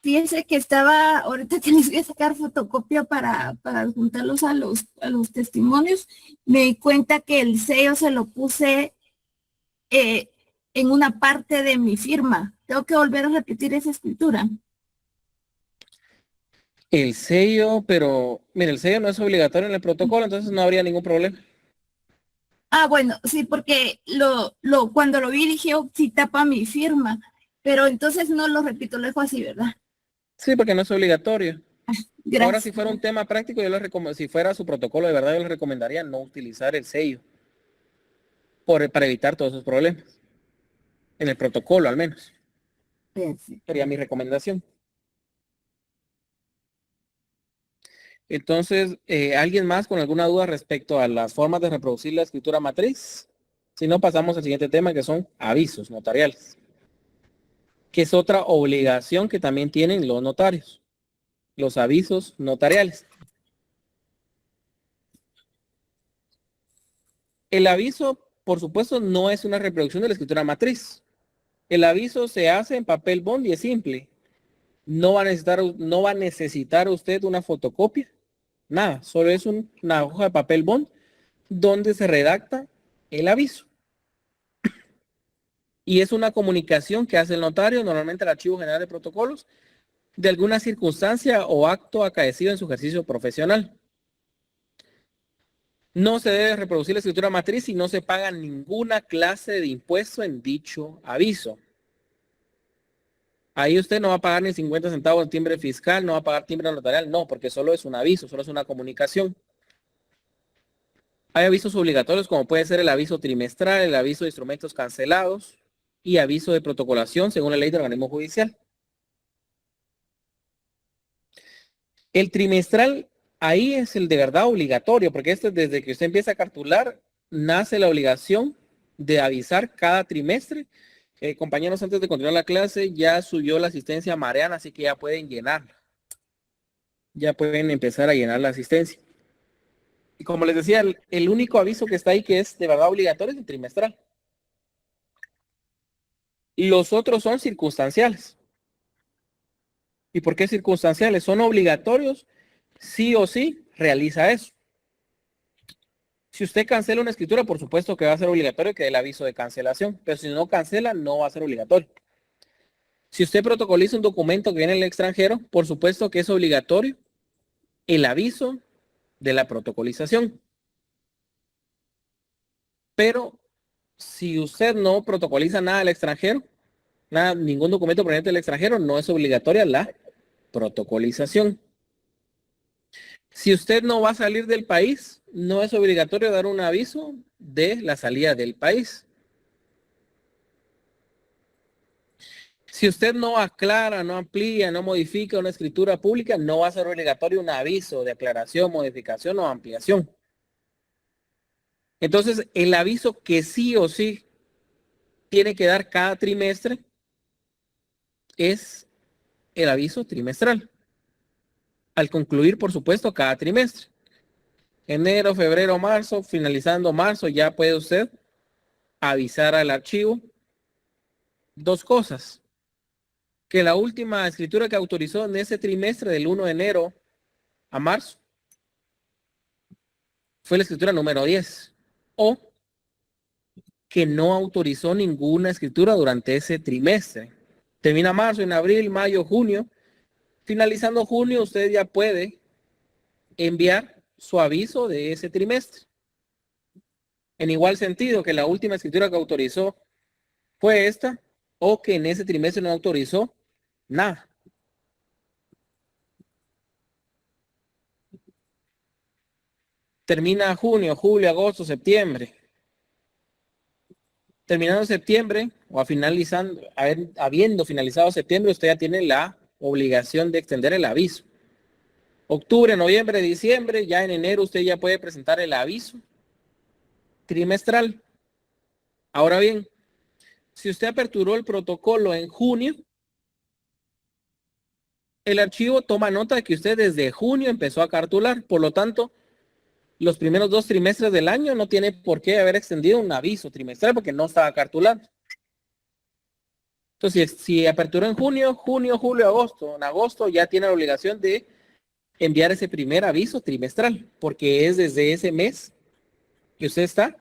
fíjense que ahorita que les voy a sacar fotocopia para juntarlos a los testimonios, me di cuenta que el sello se lo puse en una parte de mi firma. Tengo que volver a repetir esa escritura. El sello, pero mire, el sello no es obligatorio en el protocolo, entonces no habría ningún problema. Ah, bueno, sí, porque cuando lo vi dije, oh, sí tapa mi firma, pero entonces no lo repito, lo dejo así, ¿verdad? Sí, porque no es obligatorio. Gracias. Ahora, si fuera un tema práctico, si fuera su protocolo de verdad, yo les recomendaría no utilizar el sello para evitar todos esos problemas. En el protocolo, al menos. Sí. Sería mi recomendación. Entonces, ¿alguien más con alguna duda respecto a las formas de reproducir la escritura matriz? Si no, pasamos al siguiente tema, que son avisos notariales, que es otra obligación que también tienen los notarios, los avisos notariales. El aviso, por supuesto, no es una reproducción de la escritura matriz. El aviso se hace en papel bond y es simple. No va a necesitar usted una fotocopia, nada, solo es una hoja de papel bond donde se redacta el aviso. Y es una comunicación que hace el notario, normalmente al Archivo General de Protocolos, de alguna circunstancia o acto acaecido en su ejercicio profesional. No se debe reproducir la escritura matriz si no se paga ninguna clase de impuesto en dicho aviso. Ahí usted no va a pagar ni 50 centavos de timbre fiscal, no va a pagar timbre notarial, no, porque solo es un aviso, solo es una comunicación. Hay avisos obligatorios como puede ser el aviso trimestral, el aviso de instrumentos cancelados y aviso de protocolación según la ley del organismo judicial. El trimestral, ahí es el de verdad obligatorio, porque esto es desde que usted empieza a cartular, nace la obligación de avisar cada trimestre. Compañeros, antes de continuar la clase, ya subió la asistencia Mariana, así que ya pueden llenarla. Ya pueden empezar a llenar la asistencia. Y como les decía, el único aviso que está ahí que es de verdad obligatorio es el trimestral. Los otros son circunstanciales. ¿Y por qué circunstanciales? Son obligatorios, sí o sí, realiza eso. Si usted cancela una escritura, por supuesto que va a ser obligatorio que dé el aviso de cancelación, pero si no cancela, no va a ser obligatorio. Si usted protocoliza un documento que viene del extranjero, por supuesto que es obligatorio el aviso de la protocolización. Pero si usted no protocoliza nada del extranjero, ningún documento proveniente del extranjero, no es obligatoria la protocolización. Si usted no va a salir del país, no es obligatorio dar un aviso de la salida del país. Si usted no aclara, no amplía, no modifica una escritura pública, no va a ser obligatorio un aviso de aclaración, modificación o ampliación. Entonces, el aviso que sí o sí tiene que dar cada trimestre es el aviso trimestral. Al concluir, por supuesto, cada trimestre. Enero, febrero, marzo, finalizando marzo, ya puede usted avisar al archivo dos cosas. Que la última escritura que autorizó en ese trimestre del 1 de enero a marzo fue la escritura número 10. O que no autorizó ninguna escritura durante ese trimestre. Termina marzo, en abril, mayo, junio. Finalizando junio, usted ya puede enviar su aviso de ese trimestre. En igual sentido que la última escritura que autorizó fue esta, o que en ese trimestre no autorizó nada. Termina junio, julio, agosto, septiembre. Terminando septiembre, o habiendo finalizado septiembre, usted ya tiene la obligación de extender el aviso. Octubre, noviembre, diciembre, ya en enero usted ya puede presentar el aviso trimestral. Ahora bien, si usted aperturó el protocolo en junio, el archivo toma nota de que usted desde junio empezó a cartular. Por lo tanto, los primeros 2 trimestres del año no tiene por qué haber extendido un aviso trimestral porque no estaba cartulando. Entonces, si aperturó en junio, julio, agosto, en agosto ya tiene la obligación de enviar ese primer aviso trimestral, porque es desde ese mes que usted está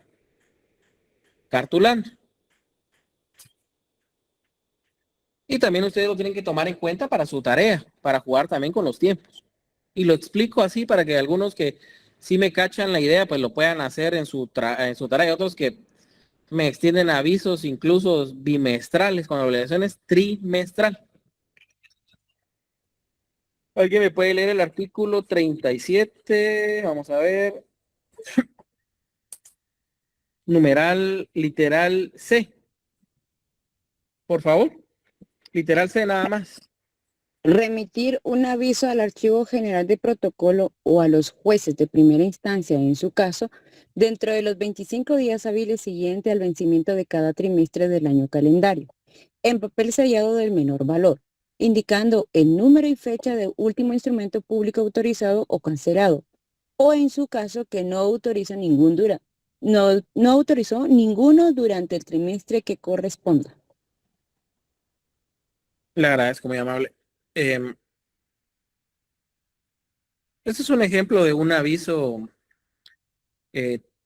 cartulando. Y también ustedes lo tienen que tomar en cuenta para su tarea, para jugar también con los tiempos. Y lo explico así para que algunos que sí me cachan la idea, pues lo puedan hacer en su tarea, y otros que me extienden avisos incluso bimestrales con obligaciones trimestral. ¿Alguien me puede leer el artículo 37? Vamos a ver. Numeral literal C. Por favor. Literal C nada más. Remitir un aviso al Archivo General de Protocolo o a los jueces de primera instancia, en su caso, dentro de los 25 días hábiles siguientes al vencimiento de cada trimestre del año calendario, en papel sellado del menor valor, indicando el número y fecha de último instrumento público autorizado o cancelado, o en su caso que no autoriza no autorizó ninguno durante el trimestre que corresponda. Le agradezco, muy amable. Este es un ejemplo de un aviso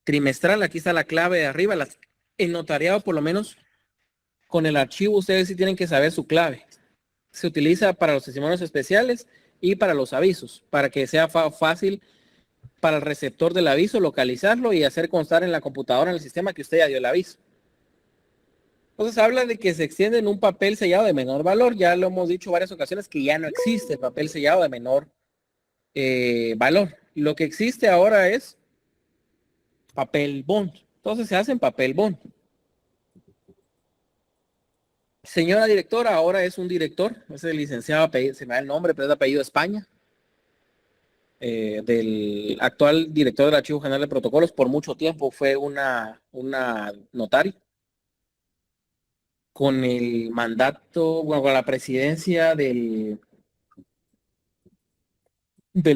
trimestral. Aquí está la clave de arriba. En notariado, por lo menos, con el archivo, ustedes sí tienen que saber su clave. Se utiliza para los testimonios especiales y para los avisos, para que sea fácil para el receptor del aviso localizarlo y hacer constar en la computadora, en el sistema, que usted ya dio el aviso. Entonces habla de que se extiende en un papel sellado de menor valor. Ya lo hemos dicho varias ocasiones que ya no existe el papel sellado de menor valor. Lo que existe ahora es papel bond. Entonces se hace en papel bond. Señora directora, ahora es un director. Es el licenciado, se me da el nombre, pero es de apellido España. del actual director del Archivo General de Protocolos. Por mucho tiempo fue una notaria con el mandato, bueno, con la presidencia del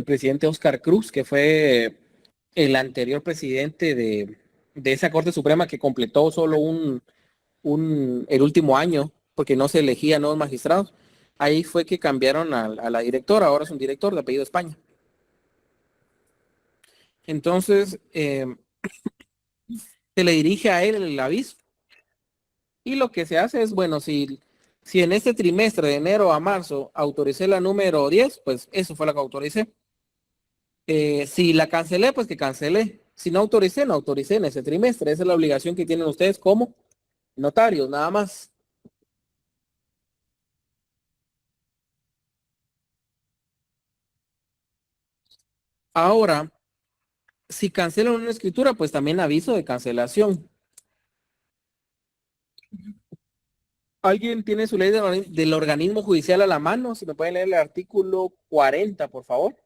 presidente Oscar Cruz, que fue el anterior presidente de esa Corte Suprema, que completó solo el último año, porque no se elegían nuevos magistrados. Ahí fue que cambiaron a la directora, ahora es un director de apellido España. Entonces, se le dirige a él el aviso. Y lo que se hace es, bueno, si en este trimestre de enero a marzo autoricé la número 10, pues eso fue la que autoricé. Si la cancelé, pues que cancelé. Si no autoricé, no autoricé en ese trimestre. Esa es la obligación que tienen ustedes como notarios, nada más. Ahora, si cancelan una escritura, pues también aviso de cancelación. ¿Alguien tiene su ley del organismo judicial a la mano? Si me pueden leer el artículo 40, por favor.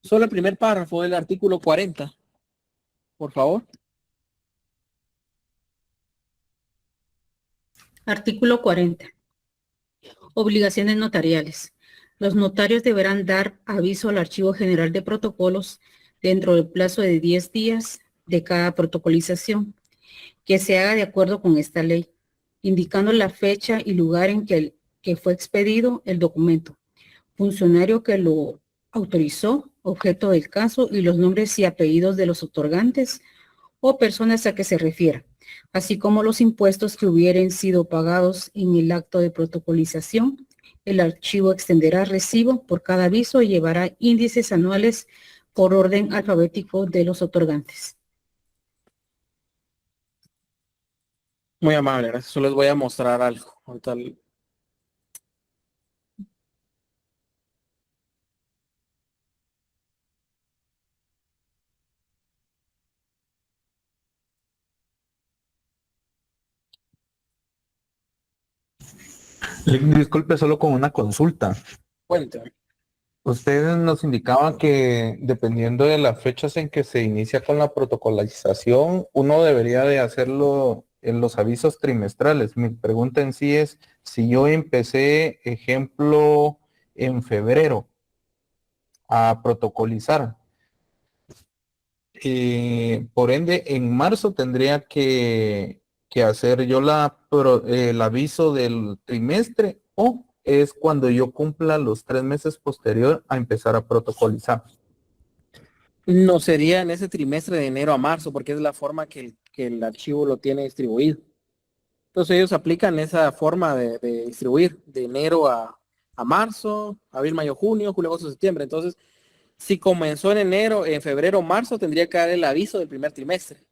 Solo el primer párrafo del artículo 40, por favor. Artículo 40. Obligaciones notariales. Los notarios deberán dar aviso al Archivo General de Protocolos dentro del plazo de 10 días de cada protocolización, que se haga de acuerdo con esta ley, indicando la fecha y lugar en que fue expedido el documento, funcionario que lo autorizó, objeto del caso y los nombres y apellidos de los otorgantes o personas a que se refiera, así como los impuestos que hubieran sido pagados en el acto de protocolización. El archivo extenderá recibo por cada aviso y llevará índices anuales por orden alfabético de los otorgantes. Muy amable, gracias. Solo les voy a mostrar algo. Ahorita Disculpe, solo con una consulta. cuéntame. Ustedes nos indicaban que dependiendo de las fechas en que se inicia con la protocolización, uno debería de hacerlo en los avisos trimestrales. Mi pregunta en sí es, si yo empecé, ejemplo, en febrero a protocolizar, por ende, en marzo tendría que hacer yo el aviso del trimestre, o es cuando yo cumpla los 3 meses posterior a empezar a protocolizar. No sería en ese trimestre de enero a marzo, porque es la forma que el archivo lo tiene distribuido. Entonces ellos aplican esa forma de distribuir de enero a marzo, abril, mayo, junio, julio, agosto, septiembre. Entonces, si comenzó en enero, en febrero, marzo, tendría que dar el aviso del primer trimestre.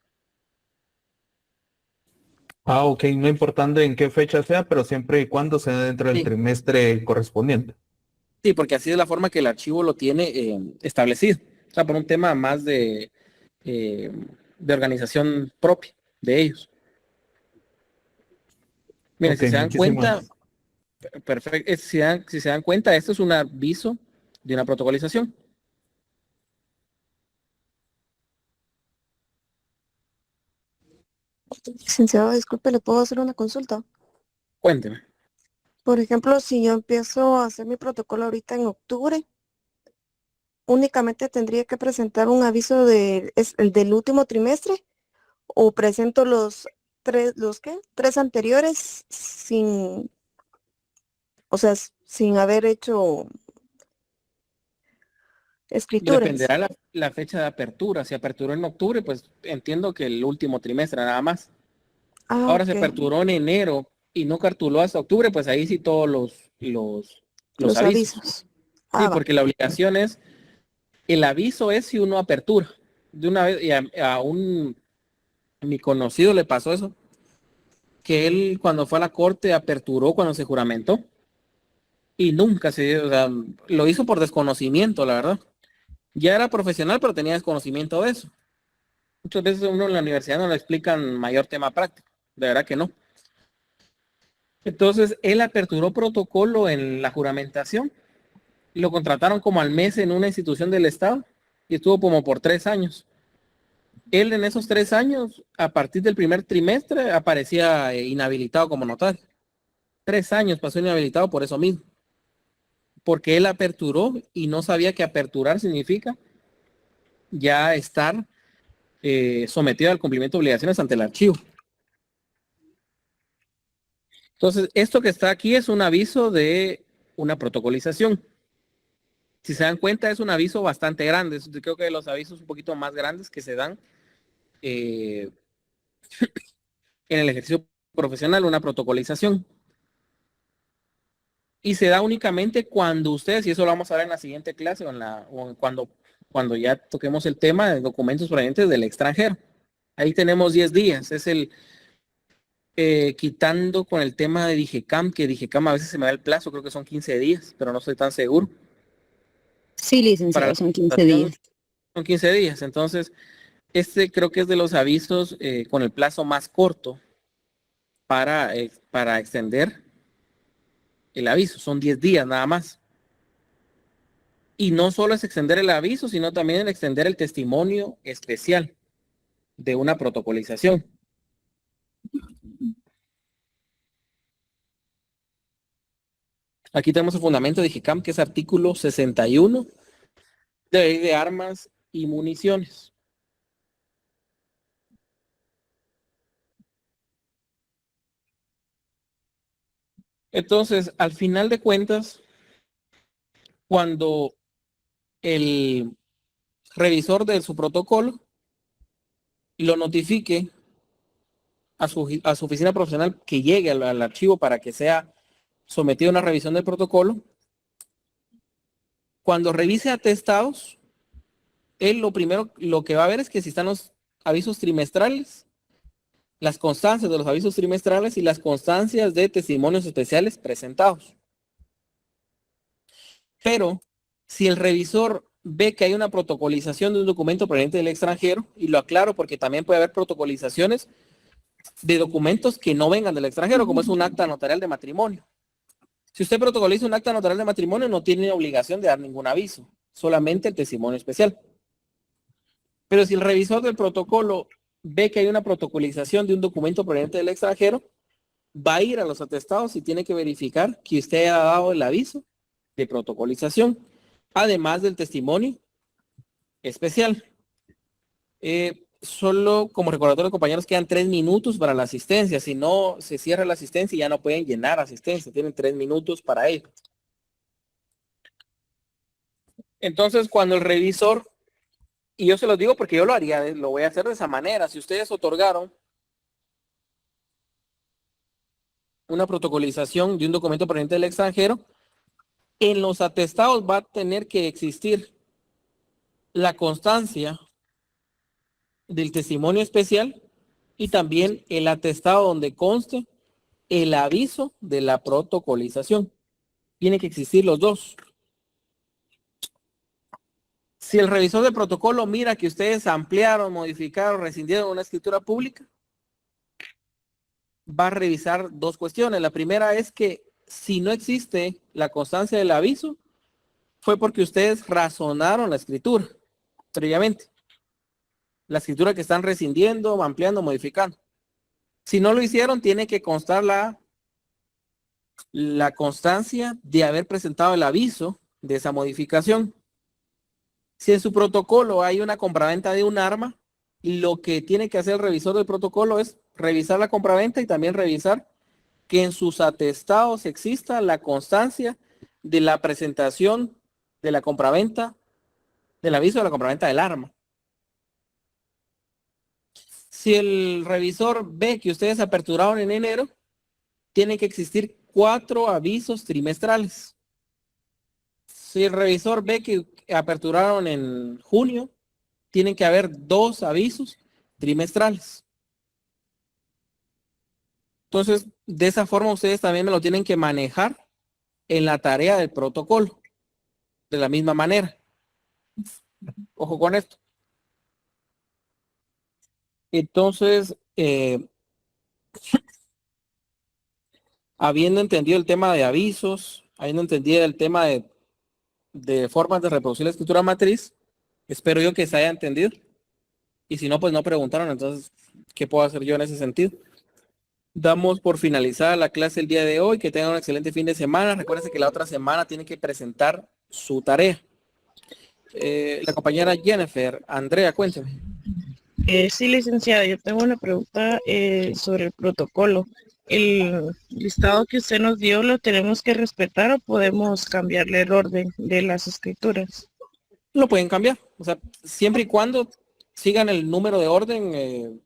Ah, ok, no importando en qué fecha sea, pero siempre y cuando sea dentro del trimestre correspondiente. Sí, porque así es la forma que el archivo lo tiene establecido. O sea, por un tema más de organización propia de ellos. Miren, Okay, si se dan cuenta, perfecto, si se dan cuenta, esto es un aviso de una protocolización. Licenciado, disculpe, ¿le puedo hacer una consulta? Cuénteme. Por ejemplo, si yo empiezo a hacer mi protocolo ahorita en octubre, únicamente tendría que presentar un aviso el del último trimestre, o presento los tres anteriores sin haber hecho escrituras. Dependerá la fecha de apertura. Si aperturó en octubre, pues entiendo que el último trimestre nada más. Ahora se aperturó en enero y no cartuló hasta octubre, pues ahí sí todos los avisos. Sí, porque la obligación es, el aviso es si uno apertura. De una vez, y a mi conocido le pasó eso, que él cuando fue a la corte aperturó cuando se juramentó y nunca lo hizo por desconocimiento, la verdad. Ya era profesional, pero tenía desconocimiento de eso. Muchas veces uno en la universidad no le explican mayor tema práctico, de verdad que no. Entonces, él aperturó protocolo en la juramentación. Lo contrataron como al mes en una institución del Estado y estuvo como por 3 años. Él en esos 3 años, a partir del primer trimestre, aparecía inhabilitado como notario. 3 años pasó inhabilitado por eso mismo. Porque él aperturó y no sabía que aperturar significa ya estar sometido al cumplimiento de obligaciones ante el archivo. Entonces, esto que está aquí es un aviso de una protocolización. Si se dan cuenta, es un aviso bastante grande. Yo creo que de los avisos un poquito más grandes que se dan en el ejercicio profesional, una protocolización. Y se da únicamente cuando ustedes, y eso lo vamos a ver en la siguiente clase o cuando ya toquemos el tema de documentos provenientes del extranjero. Ahí tenemos 10 días. Es el quitando con el tema de DIGECAM, que DIGECAM a veces se me da el plazo, creo que son 15 días, pero no estoy tan seguro. Sí, licenciado, son 15 días. Son 15 días. Entonces, este creo que es de los avisos con el plazo más corto para extender el aviso. Son 10 días nada más. Y no solo es extender el aviso, sino también el extender el testimonio especial de una protocolización. Aquí tenemos el fundamento de DIGECAM, que es artículo 61 de ley de armas y municiones. Entonces, al final de cuentas, cuando el revisor de su protocolo lo notifique a su oficina profesional que llegue al archivo para que sea sometido a una revisión del protocolo, cuando revise atestados, él lo que va a ver es que si están los avisos trimestrales, las constancias de los avisos trimestrales y las constancias de testimonios especiales presentados. Pero si el revisor ve que hay una protocolización de un documento proveniente del extranjero, y lo aclaro porque también puede haber protocolizaciones de documentos que no vengan del extranjero, como es un acta notarial de matrimonio. Si usted protocoliza un acta notarial de matrimonio, no tiene obligación de dar ningún aviso, solamente el testimonio especial. Pero si el revisor del protocolo ve que hay una protocolización de un documento proveniente del extranjero, va a ir a los atestados y tiene que verificar que usted haya dado el aviso de protocolización, además del testimonio especial. Solo como recordatorio, compañeros, quedan 3 minutos para la asistencia. Si no se cierra la asistencia, ya no pueden llenar asistencia. Tienen 3 minutos para ello. Entonces, cuando el revisor, y yo se los digo porque yo lo haría, lo voy a hacer de esa manera. Si ustedes otorgaron una protocolización de un documento proveniente del extranjero, en los atestados va a tener que existir la constancia del testimonio especial y también el atestado donde conste el aviso de la protocolización. Tiene que existir los dos. Si el revisor del protocolo mira que ustedes ampliaron, modificaron, rescindieron una escritura pública, va a revisar 2 cuestiones. La primera es que si no existe la constancia del aviso, fue porque ustedes razonaron la escritura previamente. La escritura que están rescindiendo, ampliando, modificando. Si no lo hicieron, tiene que constar la constancia de haber presentado el aviso de esa modificación. Si en su protocolo hay una compraventa de un arma, lo que tiene que hacer el revisor del protocolo es revisar la compraventa y también revisar que en sus atestados exista la constancia de la presentación de la compraventa, del aviso de la compraventa del arma. Si el revisor ve que ustedes aperturaron en enero, tiene que existir 4 avisos trimestrales. Si el revisor ve que aperturaron en junio, tienen que haber 2 avisos trimestrales. Entonces, de esa forma ustedes también me lo tienen que manejar en la tarea del protocolo. De la misma manera. Ojo con esto. Entonces, Habiendo entendido el tema de avisos, habiendo entendido el tema de formas de reproducir la escritura matriz, espero yo que se haya entendido. Y si no, pues no preguntaron, entonces, ¿qué puedo hacer yo en ese sentido? Damos por finalizada la clase el día de hoy. Que tengan un excelente fin de semana. Recuerden que la otra semana tienen que presentar su tarea. La compañera Jennifer, Andrea, cuénteme. Sí, licenciada, yo tengo una pregunta sobre el protocolo. ¿El listado que usted nos dio lo tenemos que respetar o podemos cambiarle el orden de las escrituras? Lo pueden cambiar, o sea, siempre y cuando sigan el número de orden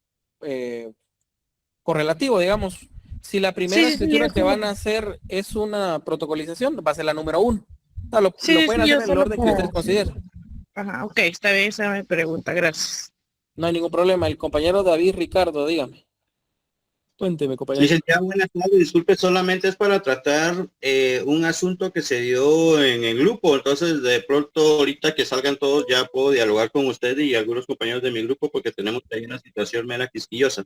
correlativo, digamos. Si la primera escritura que van a hacer es una protocolización, va a ser la número 1. O sea, lo pueden hacer en el orden que ustedes consideren. Ajá, ok, está bien, esa es mi pregunta, gracias. No hay ningún problema. El compañero David Ricardo, dígame. Cuénteme, compañero. Licenciado, buenas tardes. Disculpe, solamente es para tratar un asunto que se dio en el grupo. Entonces, de pronto, ahorita que salgan todos, ya puedo dialogar con usted y algunos compañeros de mi grupo porque tenemos ahí una situación mera quisquillosa.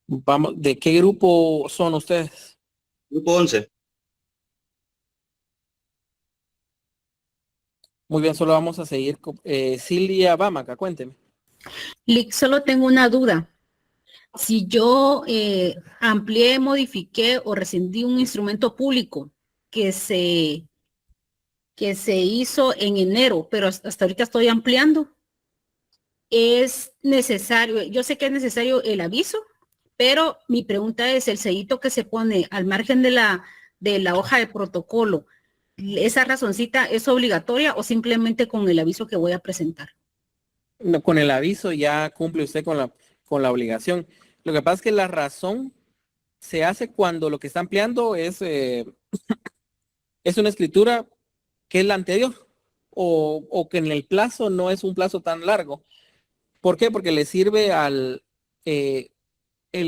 Vamos, ¿de qué grupo son ustedes? Grupo 11. Muy bien, solo vamos a seguir con Silvia Bamaca, cuénteme. Lick, solo tengo una duda. Si yo amplié, modifiqué o rescindí un instrumento público que se hizo en enero, pero hasta ahorita estoy ampliando, es necesario, yo sé que es necesario el aviso, pero mi pregunta es, el sellito que se pone al margen de la hoja de protocolo, ¿esa razoncita es obligatoria o simplemente con el aviso que voy a presentar? No, con el aviso ya cumple usted con la obligación. Lo que pasa es que la razón se hace cuando lo que está ampliando es una escritura que es la anterior o que en el plazo no es un plazo tan largo. ¿Por qué? Porque le sirve al el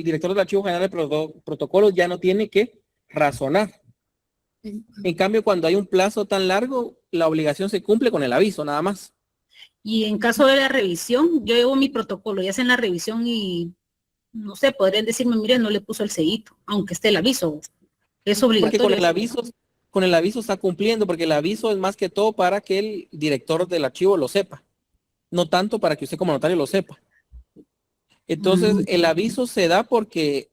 director del Archivo General de Protocolos ya no tiene que razonar. En cambio, cuando hay un plazo tan largo, la obligación se cumple con el aviso, nada más. Y en caso de la revisión, yo llevo mi protocolo y hacen la revisión y, no sé, podrían decirme, mire, no le puso el sellito, aunque esté el aviso. Es obligatorio. Porque con el aviso está cumpliendo, porque el aviso es más que todo para que el director del archivo lo sepa. No tanto para que usted como notario lo sepa. Entonces, el aviso se da porque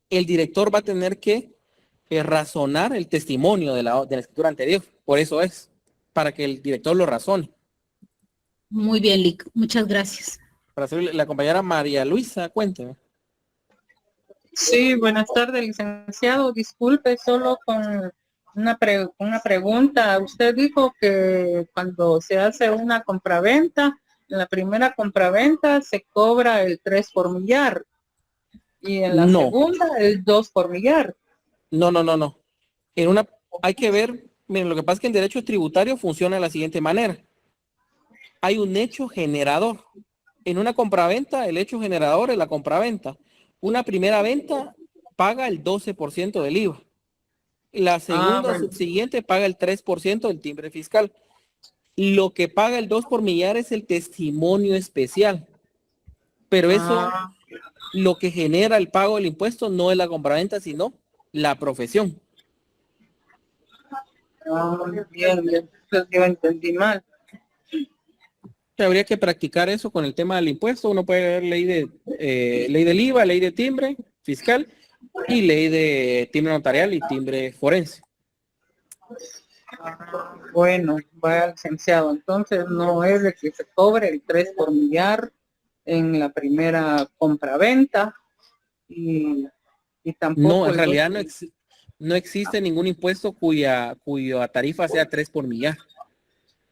el director va a tener que razonar el testimonio de la escritura anterior. Por eso es, para que el director lo razone. Muy bien, Lick. Muchas gracias. Para hacer la compañera María Luisa, cuénteme. Sí, buenas tardes, licenciado. Disculpe, solo con una pregunta. Usted dijo que cuando se hace una compraventa, en la primera compraventa se cobra el 3 por millar y en la segunda el 2 por millar. No. Hay que ver, miren, lo que pasa es que en derecho tributario funciona de la siguiente manera. Hay un hecho generador. En una compraventa, el hecho generador es la compraventa. Una primera venta paga el 12% del IVA. La segunda subsiguiente paga el 3% del timbre fiscal. Lo que paga el 2 por millar es el testimonio especial. Pero eso, lo que genera el pago del impuesto no es la compraventa, sino la profesión. Bien, entonces yo entendí mal. Habría que practicar eso con el tema del impuesto. Uno puede ver ley del IVA, ley de timbre fiscal y ley de timbre notarial y timbre forense. Bueno, vaya licenciado, entonces no es de que se cobre el 3 por millar en la primera compraventa y tampoco... No, en realidad no existe ningún impuesto cuya tarifa sea 3 por millar.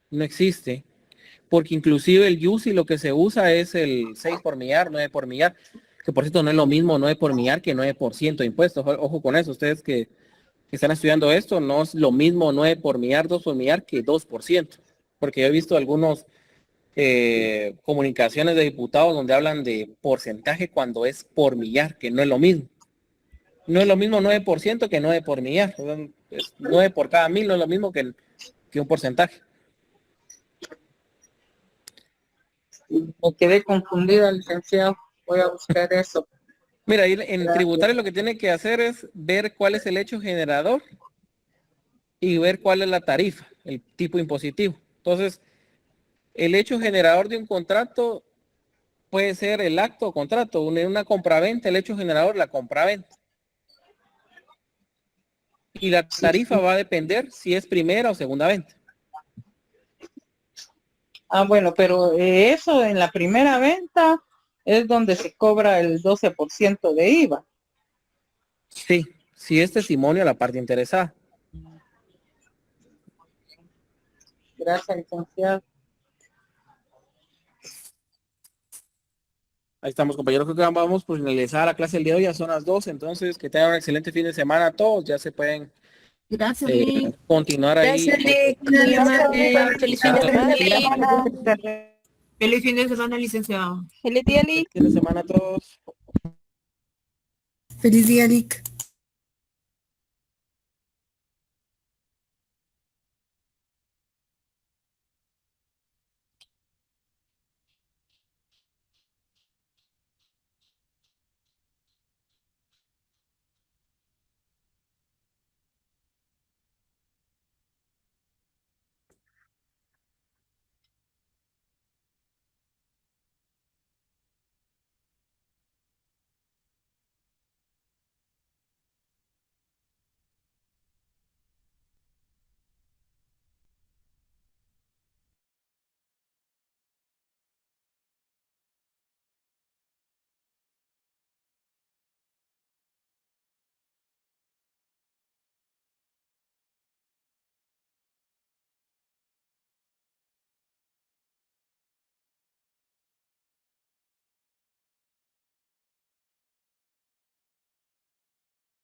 No existe. Porque inclusive el UCI lo que se usa es el 6 por millar, 9 por millar, que por cierto no es lo mismo 9 por millar que 9% de impuestos. Ojo con eso, ustedes que están estudiando esto, no es lo mismo 9 por millar, 2 por millar que 2%. Porque yo he visto algunos comunicaciones de diputados donde hablan de porcentaje cuando es por millar, que no es lo mismo. No es lo mismo 9% que 9 por millar. Es 9 por cada 1000, no es lo mismo que un porcentaje. Me quedé confundida, licenciado. Voy a buscar eso. Mira, ahí en Gracias. tributario lo que tiene que hacer es ver cuál es el hecho generador y ver cuál es la tarifa, el tipo impositivo. Entonces, el hecho generador de un contrato puede ser el acto o contrato. En una compraventa, el hecho generador, la compraventa. Y la tarifa va a depender si es primera o segunda venta. Ah, bueno, pero eso en la primera venta es donde se cobra el 12% de IVA. Sí, si es testimonio a la parte interesada. Gracias, licenciado. Ahí estamos, compañeros. Creo que vamos por finalizar la clase del día de hoy. Ya son las 12, entonces que tengan un excelente fin de semana a todos. Ya se pueden Gracias, Lick. continuar ahí. Gracias, Lick. Muy amable. Feliz fin de semana, Lick. Feliz fin de semana, licenciado. Feliz día, Lick. Fin de semana a todos. Feliz día, Lick.